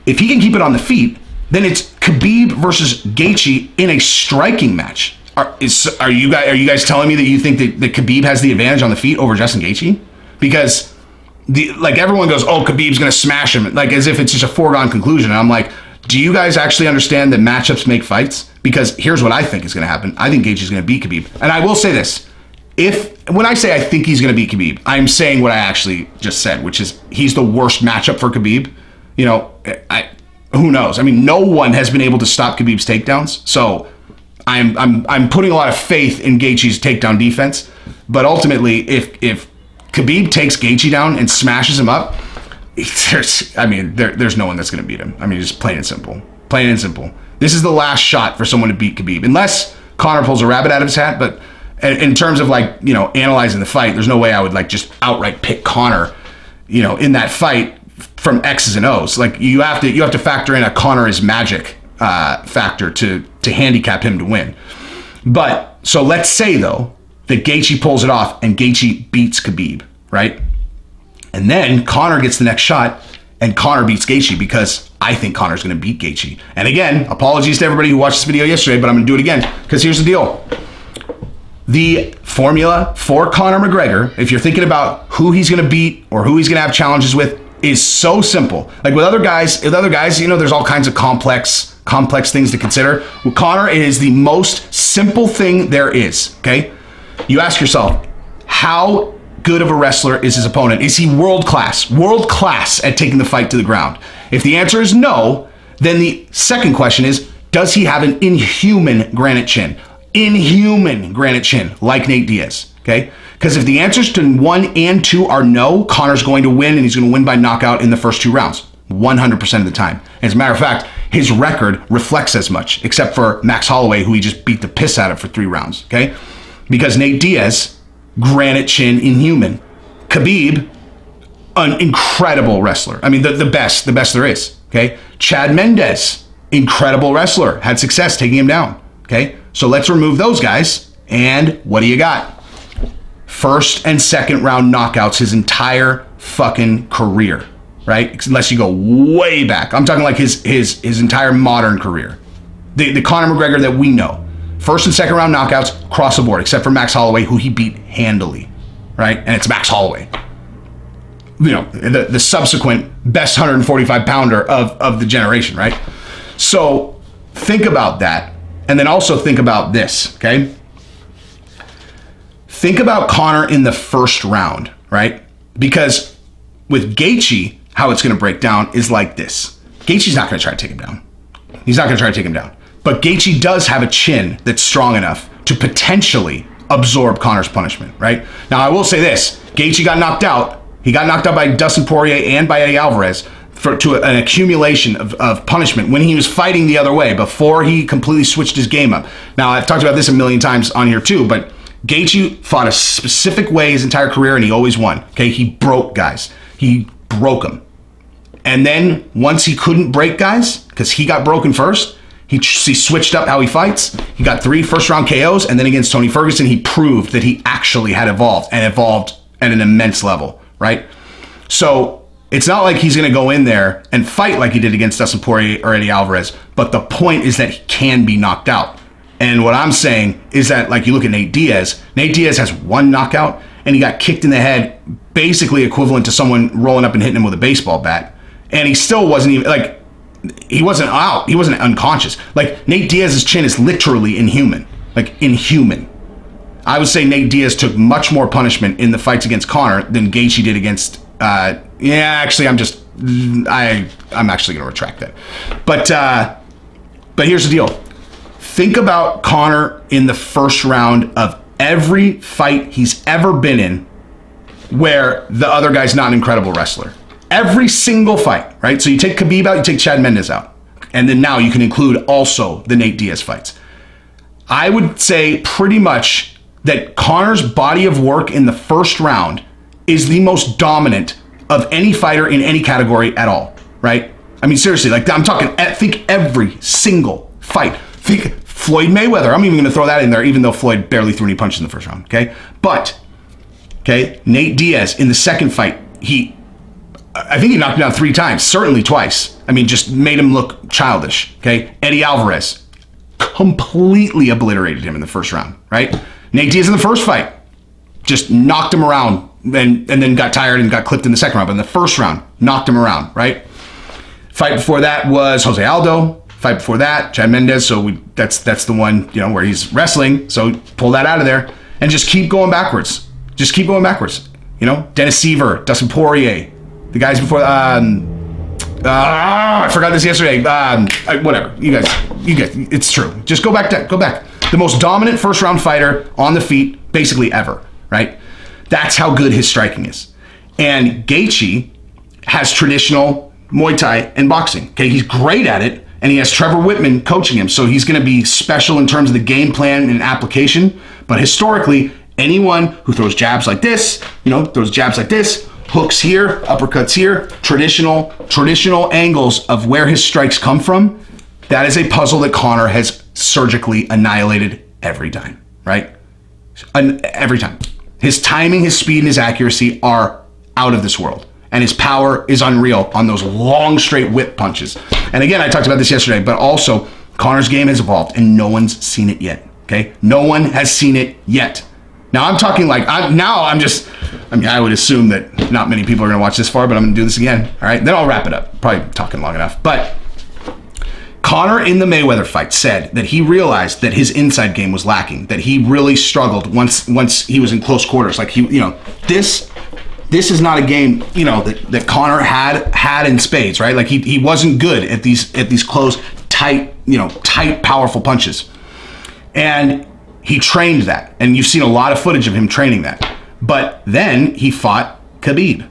if he can keep it on the feet, then it's Khabib versus Gaethje in a striking match. Are you guys telling me that you think that Khabib has the advantage on the feet over Justin Gaethje? Because everyone goes, oh, Khabib's going to smash him, like as if it's just a foregone conclusion. And I'm like, do you guys actually understand that matchups make fights? Because here's what I think is going to happen. I think Gaethje is going to beat Khabib. And I will say this. When I say I think he's going to beat Khabib, I'm saying what I actually just said, which is he's the worst matchup for Khabib. You know, who knows? I mean, no one has been able to stop Khabib's takedowns. So I'm putting a lot of faith in Gaethje's takedown defense. But ultimately, if Khabib takes Gaethje down and smashes him up, there's no one that's going to beat him. I mean, just plain and simple. Plain and simple. This is the last shot for someone to beat Khabib. Unless Conor pulls a rabbit out of his hat, but in terms of analyzing the fight, there's no way I would just outright pick Conor, in that fight from X's and O's. Like you have to factor in a Conor is magic factor to handicap him to win. But so let's say though that Gaethje pulls it off and Gaethje beats Khabib, right? And then Conor gets the next shot and Conor beats Gaethje because I think Conor's going to beat Gaethje. And again, apologies to everybody who watched this video yesterday, but I'm going to do it again because here's the deal. The formula for Conor McGregor, if you're thinking about who he's going to beat or who he's going to have challenges with, is so simple. Like with other guys, there's all kinds of complex things to consider. With Conor, it is the most simple thing there is, okay? You ask yourself, how good of a wrestler is his opponent? Is he world class at taking the fight to the ground? If the answer is no, then the second question is, does he have an inhuman granite chin? Inhuman granite chin, like Nate Diaz, okay? Because if the answers to 1 and 2 are no, Conor's going to win, and he's going to win by knockout in the first 2 rounds, 100% of the time. As a matter of fact, his record reflects as much, except for Max Holloway, who he just beat the piss out of for 3 rounds, okay? Because Nate Diaz, granite chin, inhuman. Khabib, an incredible wrestler. I mean, the best there is, okay? Chad Mendes, incredible wrestler, had success taking him down, okay? So let's remove those guys, and what do you got? First and second round knockouts his entire fucking career. right? Unless you go way back. I'm talking like his entire modern career. The Conor McGregor that we know. First and second round knockouts across the board, except for Max Holloway, who he beat handily, right? And it's Max Holloway. You know, the subsequent best 145 pounder of the generation, right? So think about that. And then also think about this, okay? Think about Conor in the first round, right? Because with Gaethje, how it's going to break down is like this. Gaethje's not going to try to take him down. He's not going to try to take him down. But Gaethje does have a chin that's strong enough to potentially absorb Conor's punishment, right? Now, I will say this. Gaethje got knocked out. He got knocked out by Dustin Poirier and by Eddie Alvarez to an accumulation of punishment when he was fighting the other way before he completely switched his game up. Now, I've talked about this a million times on here too, but Gaethje fought a specific way his entire career and he always won, okay? He broke guys. He broke them. And then once he couldn't break guys, because he got broken first, he switched up how he fights. He got 3 first-round KOs, and then against Tony Ferguson, he proved that he actually had evolved, and evolved at an immense level, right? So it's not like he's going to go in there and fight like he did against Dustin Poirier or Eddie Alvarez, but the point is that he can be knocked out. And what I'm saying is that, like, you look at Nate Diaz has 1 knockout, and he got kicked in the head, basically equivalent to someone rolling up and hitting him with a baseball bat. And he still wasn't even, like, he wasn't out. He wasn't unconscious. Like, Nate Diaz's chin is literally inhuman. Like, inhuman. I would say Nate Diaz took much more punishment in the fights against Conor than Gaethje did against, actually, I'm actually going to retract that. But here's the deal. Think about Conor in the first round of every fight he's ever been in where the other guy's not an incredible wrestler. Every single fight, right? So you take Khabib out, you take Chad Mendes out. And then now you can include also the Nate Diaz fights. I would say pretty much that Conor's body of work in the first round is the most dominant of any fighter in any category at all, right? I mean, seriously, like, I'm talking, think every single fight. Think Floyd Mayweather. I'm even going to throw that in there, even though Floyd barely threw any punches in the first round, okay? But, okay, Nate Diaz in the second fight, I think he knocked him down 3 times, certainly twice. I mean, just made him look childish, okay? Eddie Alvarez completely obliterated him in the first round, right? Nate Diaz in the first fight just knocked him around and then got tired and got clipped in the second round. But in the first round, knocked him around, right? Fight before that was Jose Aldo. Fight before that, Chad Mendes. So that's the one, you know, where he's wrestling. So pull that out of there and just keep going backwards. Just keep going backwards. You know, Dennis Seaver, Dustin Poirier, the guys before. I forgot this yesterday. Whatever. You guys. It's true. Just go back. The most dominant first round fighter on the feet, basically ever. Right. That's how good his striking is. And Gaethje has traditional Muay Thai and boxing. Okay, he's great at it, and he has Trevor Whitman coaching him, so he's going to be special in terms of the game plan and application. But historically, anyone who throws jabs like this, you know, throws jabs like this, hooks here, uppercuts here, traditional angles of where his strikes come from, that is a puzzle that Conor has surgically annihilated every time, right? Every time. His timing, his speed, and his accuracy are out of this world. And his power is unreal on those long, straight whip punches. And again, I talked about this yesterday, but also Conor's game has evolved and no one's seen it yet, okay? No one has seen it yet. Now I'm talking like, I would assume that not many people are gonna watch this far, but I'm gonna do this again, all right? Then I'll wrap it up. Probably talking long enough. But Conor in the Mayweather fight said that he realized that his inside game was lacking, that he really struggled once he was in close quarters. Like, he, you know, this is not a game, you know, that Conor had in spades, right? Like, he wasn't good at these close, tight, powerful punches. And he trained that. And you've seen a lot of footage of him training that. But then he fought Khabib.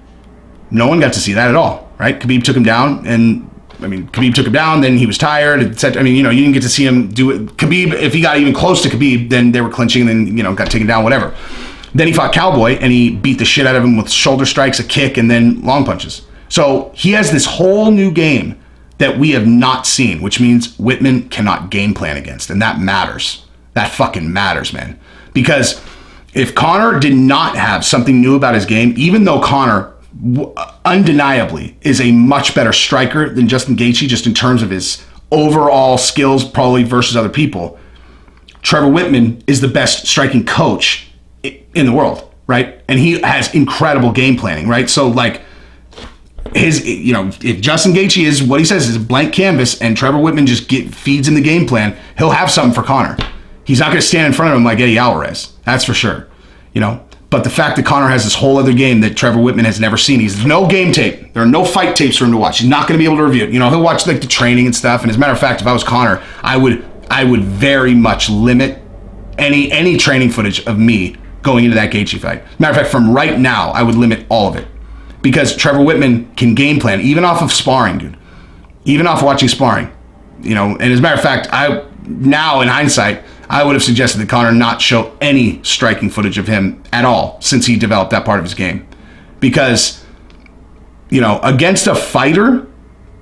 No one got to see that at all, right? Khabib took him down, and Khabib took him down, then he was tired, etc. You didn't get to see him do it. Khabib, if he got even close to Khabib, then they were clinching, and then, got taken down, whatever. Then he fought Cowboy, and he beat the shit out of him with shoulder strikes, a kick, and then long punches. So he has this whole new game that we have not seen, which means Whitman cannot game plan against, and that matters. That fucking matters, man. Because if Conor did not have something new about his game, even though Conor undeniably is a much better striker than Justin Gaethje, just in terms of his overall skills, probably versus other people. Trevor Whitman is the best striking coach in the world, right? And he has incredible game planning, right? So like his, if Justin Gaethje is what he says is a blank canvas and Trevor Whitman just feeds in the game plan, he'll have something for Conor. He's not going to stand in front of him like Eddie Alvarez. That's for sure, But the fact that Conor has this whole other game that Trevor Whitman has never seen, he's no game tape. There are no fight tapes for him to watch. He's not going to be able to review it. He'll watch like the training and stuff. And as a matter of fact, if I was Conor, I would very much limit any training footage of me going into that Gaethje fight. Matter of fact, from right now, I would limit all of it. Because Trevor Whitman can game plan, even off of sparring, dude. Even off watching sparring. And as a matter of fact, now in hindsight, I would have suggested that Conor not show any striking footage of him at all since he developed that part of his game. Because, against a fighter,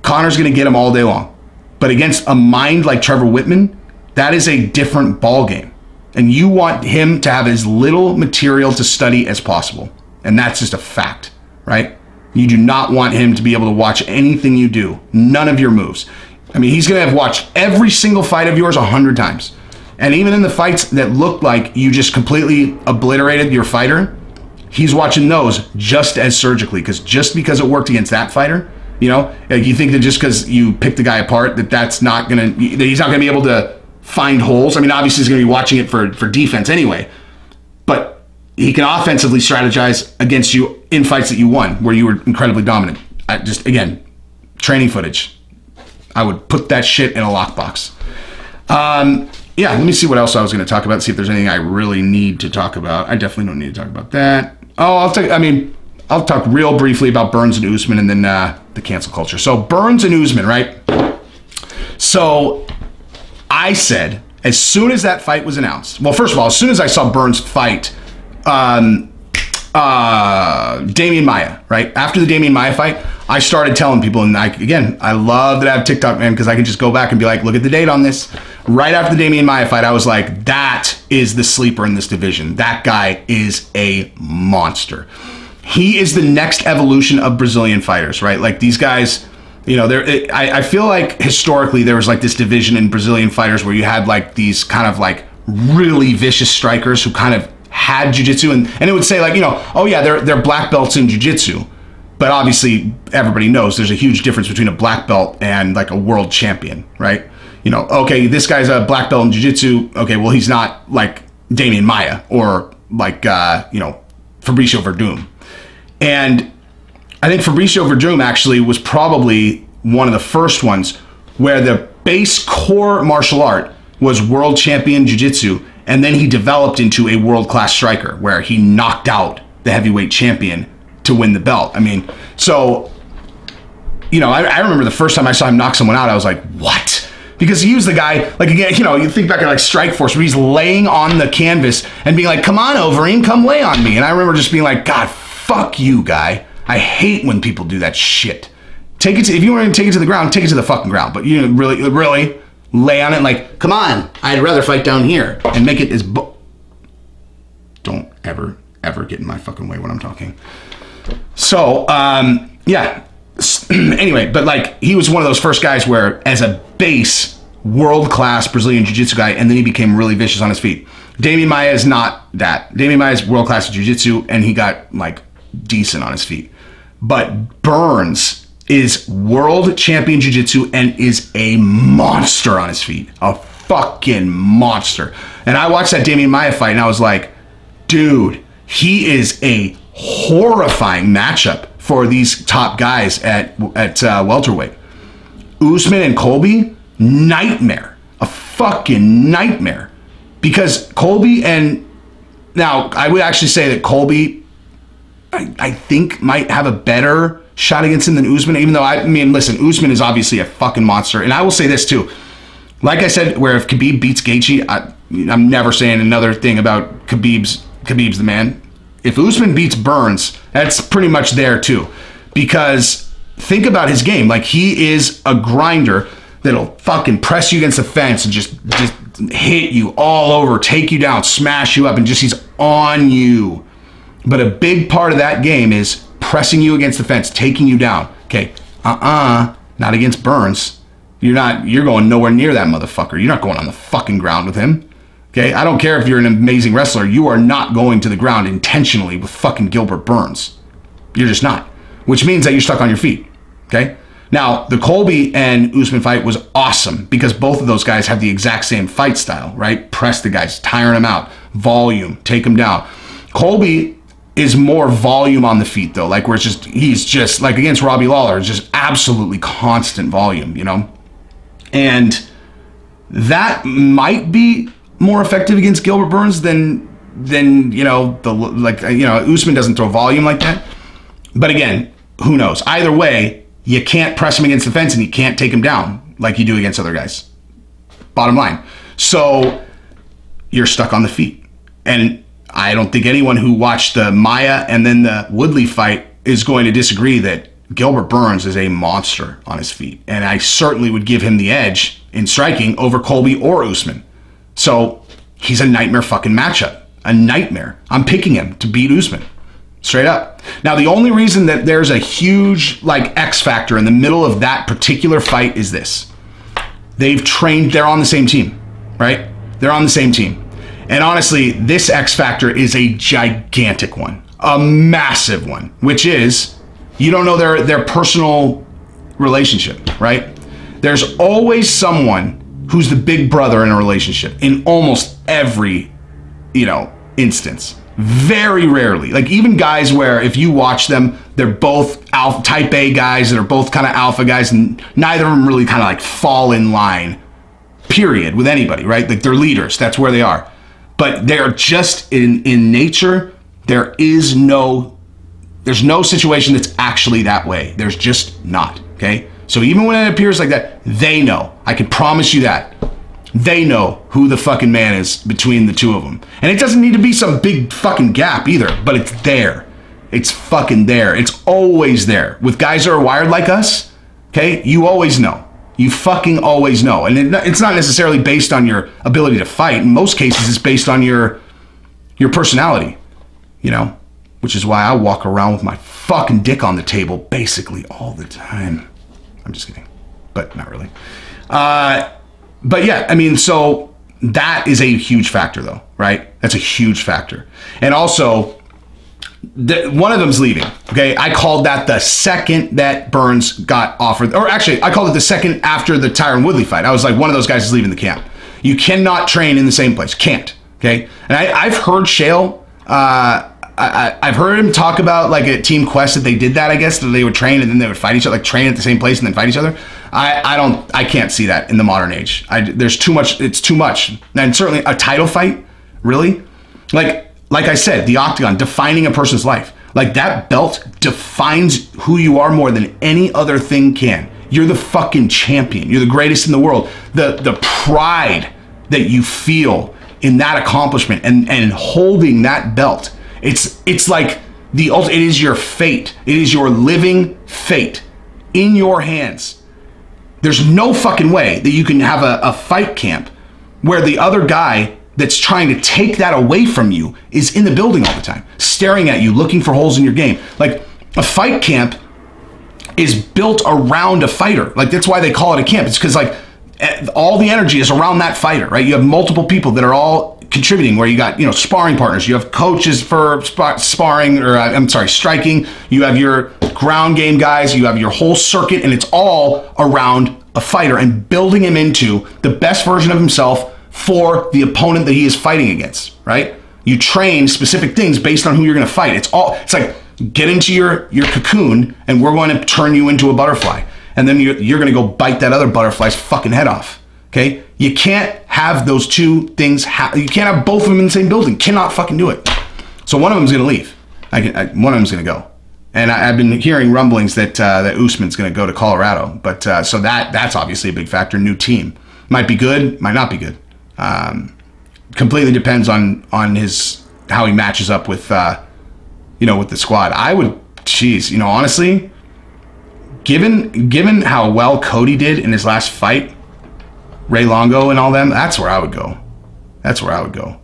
Conor's going to get him all day long. But against a mind like Trevor Whitman, that is a different ball game. And you want him to have as little material to study as possible. And that's just a fact, right? You do not want him to be able to watch anything you do. None of your moves. I mean, he's going to have watched every single fight of yours 100 times. And even in the fights that look like you just completely obliterated your fighter, he's watching those just as surgically. Just because it worked against that fighter, like you think that just because you picked the guy apart, that he's not going to be able to find holes. I mean, obviously he's going to be watching it for defense anyway. But he can offensively strategize against you in fights that you won, where you were incredibly dominant. Again, training footage. I would put that shit in a lockbox. Yeah, let me see what else I was going to talk about, see if there's anything I really need to talk about. I definitely don't need to talk about that. Oh, I'll talk real briefly about Burns and Usman and then the cancel culture. So Burns and Usman, right? So I said, as soon as that fight was announced, well, first of all, as soon as I saw Burns fight Damian Maia, right? After the Damian Maia fight, I started telling people, and I love that I have TikTok, man, because I can just go back and be like, look at the date on this. Right after the Damian Maia fight, I was like, that is the sleeper in this division. That guy is a monster. He is the next evolution of Brazilian fighters, right? Like these guys, I feel like historically there was like this division in Brazilian fighters where you had like these kind of like really vicious strikers who kind of had jiu-jitsu, and it would say like, oh yeah, they're black belts in jiu-jitsu. But obviously everybody knows there's a huge difference between a black belt and like a world champion, right? Okay, this guy's a black belt in jiu-jitsu. Okay, well, he's not like Damian Maia or like, Fabricio Verdum. And I think Fabricio Verdum actually was probably one of the first ones where the base core martial art was world champion jiu-jitsu, and then he developed into a world-class striker where he knocked out the heavyweight champion to win the belt. I mean, so, I remember the first time I saw him knock someone out, I was like, what? Because he was the guy, like, again, you think back at like Strikeforce, where he's laying on the canvas and being like, come on, Overeem, come lay on me. And I remember just being like, God, fuck you, guy. I hate when people do that shit. If you want to take it to the ground, take it to the fucking ground. But really lay on it like, come on, I'd rather fight down here and make it as don't ever get in my fucking way when I'm talking. So, yeah. Anyway, but like he was one of those first guys where as a base world-class Brazilian jiu-jitsu guy, and then he became really vicious on his feet. Damian Maia is not that. Damian Maia is world-class jiu-jitsu, and he got like decent on his feet. But Burns is world champion jiu-jitsu and is a monster on his feet. A fucking monster. And I watched that Damian Maia fight and I was like, dude, he is a horrifying matchup for these top guys at welterweight. Usman and Colby, nightmare. A fucking nightmare. Because Colby and... Now, I would actually say that Colby, I think, might have a better shot against him than Usman, even though, listen, Usman is obviously a fucking monster. And I will say this, too. Like I said, where if Khabib beats Gaethje, I'm never saying another thing about Khabib's the man. If Usman beats Burns, that's pretty much there too. Because think about his game. Like, he is a grinder that'll fucking press you against the fence and just hit you all over, take you down, smash you up, and just he's on you. But a big part of that game is pressing you against the fence, taking you down. Okay, not against Burns. You're going nowhere near that motherfucker. You're not going on the fucking ground with him. Okay, I don't care if you're an amazing wrestler. You are not going to the ground intentionally with fucking Gilbert Burns. You're just not. Which means that you're stuck on your feet. Okay? Now, the Colby and Usman fight was awesome because both of those guys have the exact same fight style, right? Press the guys, tiring them out, volume, take them down. Colby is more volume on the feet, though, like where he's just like against Robbie Lawler, just absolutely constant volume, you know? And that might be more effective against Gilbert Burns than you know, Usman doesn't throw volume like that. But again, who knows? Either way, you can't press him against the fence and you can't take him down like you do against other guys. Bottom line. So you're stuck on the feet. And I don't think anyone who watched the Maia and then the Woodley fight is going to disagree that Gilbert Burns is a monster on his feet. And I certainly would give him the edge in striking over Colby or Usman. So he's a nightmare fucking matchup. A nightmare. I'm picking him to beat Usman. Straight up. Now, the only reason that there's a huge, like, X factor in the middle of that particular fight is this. They've trained, they're on the same team, right? They're on the same team. And honestly, this X factor is a gigantic one, a massive one, which is you don't know their personal relationship, right? There's always someone who's the big brother in a relationship in almost every, you know, instance. Very rarely. Like even guys where if you watch them, they're both alpha, type A guys that are both kind of alpha guys, and neither of them really kind of like fall in line, period, with anybody, right? Like they're leaders. That's where they are. But they're just in nature, there's no situation that's actually that way. There's just not, okay? So even when it appears like that, they know. I can promise you that. They know who the fucking man is between the two of them. And it doesn't need to be some big fucking gap either, but it's there. It's fucking there. It's always there. With guys that are wired like us, okay, you always know. You fucking always know. And it's not necessarily based on your ability to fight. In most cases, it's based on your personality, you know, which is why I walk around with my fucking dick on the table basically all the time. I'm just kidding, but not really. But yeah, I mean, so that is a huge factor though, right? That's a huge factor. And also, one of them's leaving, okay? I called that the second that Burns got offered, or actually, I called it the second after the Tyron Woodley fight. I was like, one of those guys is leaving the camp. You cannot train in the same place. Can't, okay? And I've heard Shale, I've heard him talk about like at Team Quest that they did that, I guess, that they would train and then they would fight each other, like train at the same place and then fight each other. I can't see that in the modern age. There's too much, it's too much. And certainly a title fight, really? Like I said, the Octagon, defining a person's life. Like that belt defines who you are more than any other thing can. You're the fucking champion. You're the greatest in the world. The pride that you feel in that accomplishment and holding that belt, it's like it is your fate. It is your living fate in your hands. There's no fucking way that you can have a fight camp where the other guy that's trying to take that away from you is in the building all the time, staring at you, looking for holes in your game. Like a fight camp is built around a fighter. Like that's why they call it a camp. It's because like all the energy is around that fighter, right? You have multiple people that are all contributing, where you got, you know, sparring partners, you have coaches for sparring, or I'm sorry, striking, you have your ground game guys, you have your whole circuit, and it's all around a fighter and building him into the best version of himself for the opponent that he is fighting against, right? You train specific things based on who you're going to fight. It's like get into your cocoon and we're going to turn you into a butterfly, and then you're going to go bite that other butterfly's fucking head off. Okay, you can't have those two things. You can't have both of them in the same building. Cannot fucking do it. So one of them's gonna leave. One of them's gonna go. And I've been hearing rumblings that that Usman's gonna go to Colorado. But so that's obviously a big factor. New team might be good, might not be good. Completely depends on how he matches up with with the squad. I would, honestly, given how well Cody did in his last fight, Ray Longo and all them, that's where I would go. That's where I would go.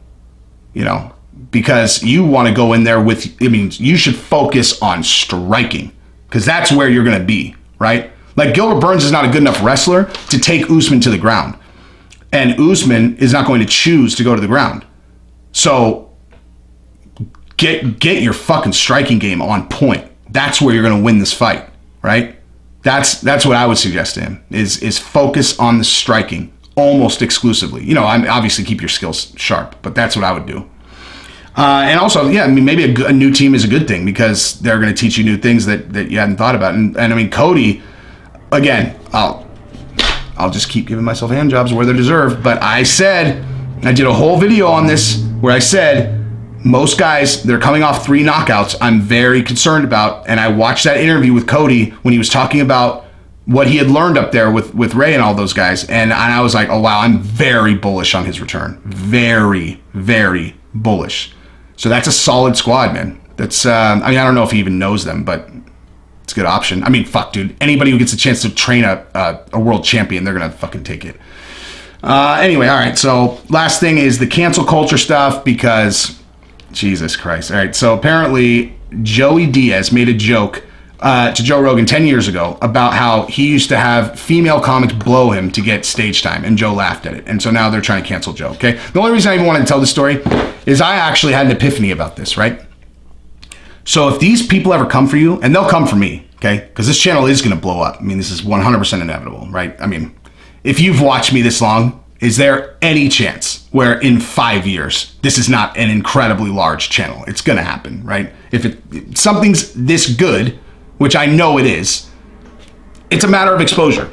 because you want to go in there with, I mean, you should focus on striking because that's where you're going to be, right? Like Gilbert Burns is not a good enough wrestler to take Usman to the ground. And Usman is not going to choose to go to the ground. So get your fucking striking game on point. That's where you're going to win this fight, right? That's what I would suggest to him is focus on the striking almost exclusively. You know, obviously keep your skills sharp, but that's what I would do. And also, yeah, I mean, maybe a new team is a good thing because they're going to teach you new things that you hadn't thought about. And I mean, Cody, again, I'll just keep giving myself hand jobs where they're deserved. But I did a whole video on this where I said, most guys, they're coming off 3 knockouts I'm very concerned about. And I watched that interview with Cody when he was talking about what he had learned up there with Ray and all those guys. And I was like, oh, wow, I'm very bullish on his return. Very, very bullish. So that's a solid squad, man. That's, I mean, I don't know if he even knows them, but it's a good option. I mean, fuck, dude. Anybody who gets a chance to train a world champion, they're going to fucking take it. Anyway, all right. So last thing is the cancel culture stuff because, Jesus Christ. All right. So apparently Joey Diaz made a joke to Joe Rogan 10 years ago about how he used to have female comics blow him to get stage time, and Joe laughed at it. And so now they're trying to cancel Joe, okay? The only reason I even wanted to tell this story is I actually had an epiphany about this, right? So if these people ever come for you, and they'll come for me, okay? Because this channel is going to blow up. I mean, this is 100% inevitable, right? I mean, if you've watched me this long, is there any chance where in 5 years, this is not an incredibly large channel? It's going to happen, right? If something's this good, which I know it is, it's a matter of exposure.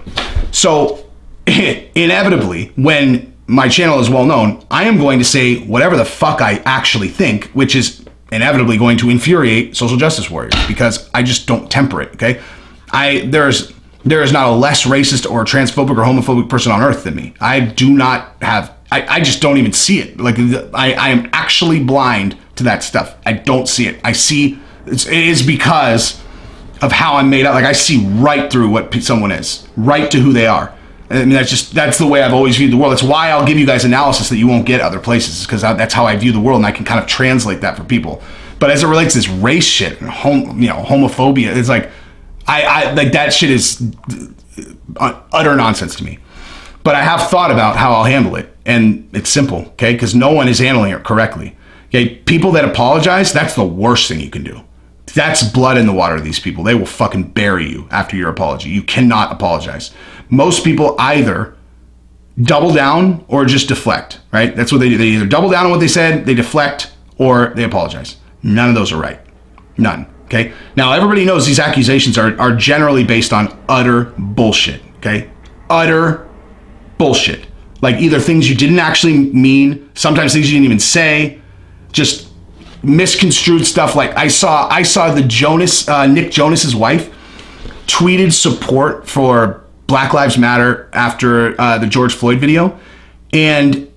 So inevitably, when my channel is well known, I am going to say whatever the fuck I actually think, which is inevitably going to infuriate social justice warriors because I just don't temper it, okay? There is not a less racist or transphobic or homophobic person on earth than me. I do not have, I just don't even see it. Like I am actually blind to that stuff. I don't see it. I see, it is because of how I'm made up. Like I see right through what someone is, right to who they are. I mean, that's the way I've always viewed the world. It's why I'll give you guys analysis that you won't get other places, because that's how I view the world, and I can kind of translate that for people. But as it relates to this race shit, homophobia, it's like, I like that shit is utter nonsense to me. But I have thought about how I'll handle it, and it's simple, okay? Because no one is handling it correctly. Okay, people that apologize, that's the worst thing you can do. That's blood in the water, these people. They will fucking bury you after your apology. You cannot apologize. Most people either double down or just deflect, right? That's what they do. They either double down on what they said, they deflect, or they apologize. None of those are right. None, okay? Now, everybody knows these accusations are generally based on utter bullshit, okay? Utter bullshit. Like either things you didn't actually mean, sometimes things you didn't even say, just misconstrued stuff. Like I saw the Nick Jonas's wife tweeted support for Black Lives Matter after the George Floyd video, and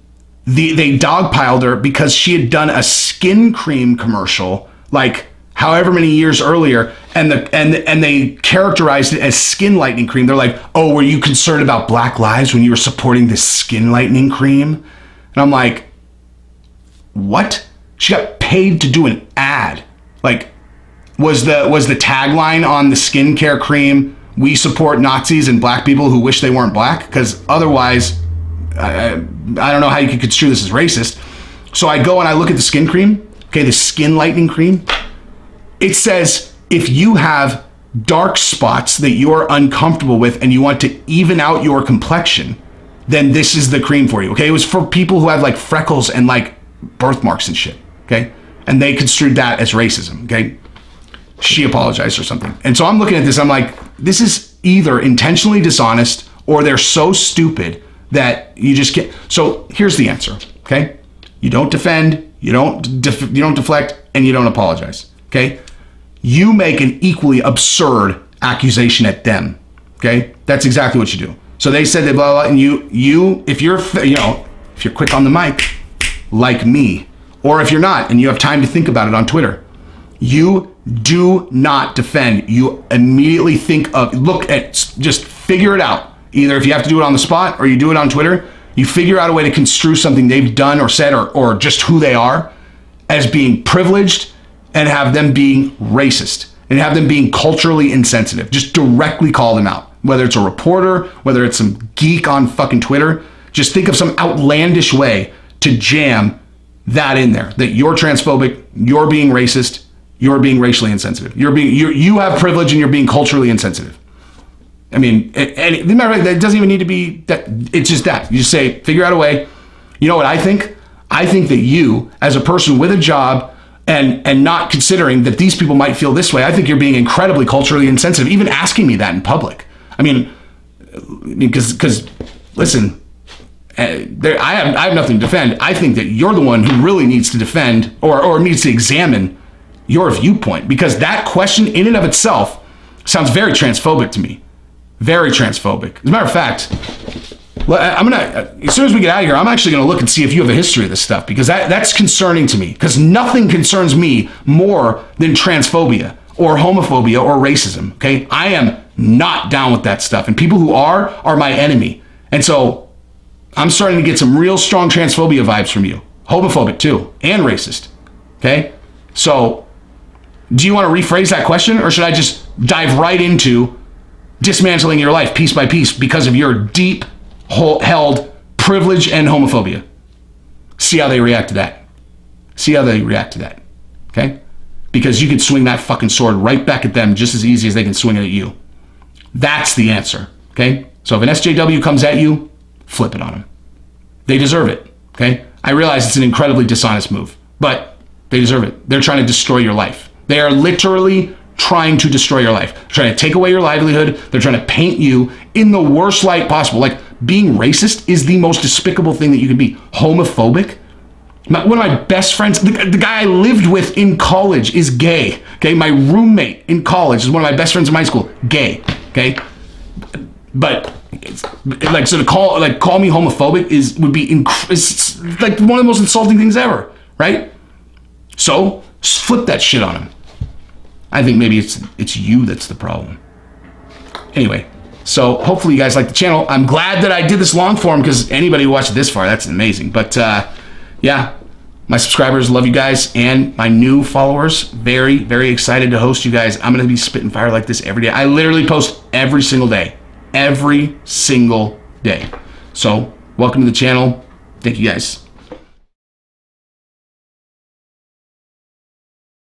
they dogpiled her because she had done a skin cream commercial like however many years earlier, and they characterized it as skin lightening cream. They're like, oh, were you concerned about Black lives when you were supporting this skin lightening cream? And I'm like, what? She got paid to do an ad. Like, was the tagline on the skincare cream, we support Nazis and black people who wish they weren't black? Because otherwise, I don't know how you could construe this as racist. So I go and I look at the skin cream, okay, the skin lightening cream. It says, if you have dark spots that you're uncomfortable with and you want to even out your complexion, then this is the cream for you, okay? It was for people who have like freckles and like birthmarks and shit. Okay, and they construed that as racism. Okay, she apologized or something, and so I'm looking at this. I'm like, this is either intentionally dishonest or they're so stupid that you just can't. So here's the answer. Okay, you don't defend, you don't deflect, and you don't apologize. Okay, you make an equally absurd accusation at them. Okay, that's exactly what you do. So they said that blah blah, and you if you're quick on the mic, like me. Or if you're not and you have time to think about it on Twitter, you do not defend. You immediately just figure it out. Either if you have to do it on the spot or you do it on Twitter, you figure out a way to construe something they've done or said or just who they are, as being privileged and have them being racist and have them being culturally insensitive. Just directly call them out. Whether it's a reporter, whether it's some geek on fucking Twitter, just think of some outlandish way to jam that in there. That you're transphobic, you're being racist, you're being racially insensitive. You have privilege and you're being culturally insensitive. I mean, that doesn't even need to be that. It's just that. You just say, figure out a way. You know what I think? I think that you, as a person with a job and not considering that these people might feel this way, I think you're being incredibly culturally insensitive, even asking me that in public. I mean, because listen, I have nothing to defend. I think that you're the one who really needs to defend or needs to examine your viewpoint, because that question in and of itself sounds very transphobic to me. Very transphobic. As a matter of fact, as soon as we get out of here, I'm actually going to look and see if you have a history of this stuff, because that's concerning to me, because nothing concerns me more than transphobia or homophobia or racism, okay? I am not down with that stuff, and people who are my enemy. And so I'm starting to get some real strong transphobia vibes from you. Homophobic too, and racist, okay? So do you want to rephrase that question, or should I just dive right into dismantling your life piece by piece because of your deep held privilege and homophobia? See how they react to that. See how they react to that, okay? Because you could swing that fucking sword right back at them just as easy as they can swing it at you. That's the answer, okay? So if an SJW comes at you, flip it on them. They deserve it, okay? I realize it's an incredibly dishonest move, but they deserve it. They're trying to destroy your life. They are literally trying to destroy your life. They're trying to take away your livelihood. They're trying to paint you in the worst light possible. Like, being racist is the most despicable thing that you can be. Homophobic? One of my best friends, the guy I lived with in college, is gay. Okay, my roommate in college is one of my best friends in high school, gay. Okay, but like, so to call me homophobic would be it's like one of the most insulting things ever, right? So flip that shit on him. I think maybe it's you that's the problem. Anyway, so hopefully you guys like the channel. I'm glad that I did this long form, because anybody who watched it this far, that's amazing. But yeah, my subscribers, love you guys, and my new followers, very, very excited to host you guys. I'm going to be spitting fire like this every day. I literally post every single day. Every single day. So welcome to the channel. Thank you guys.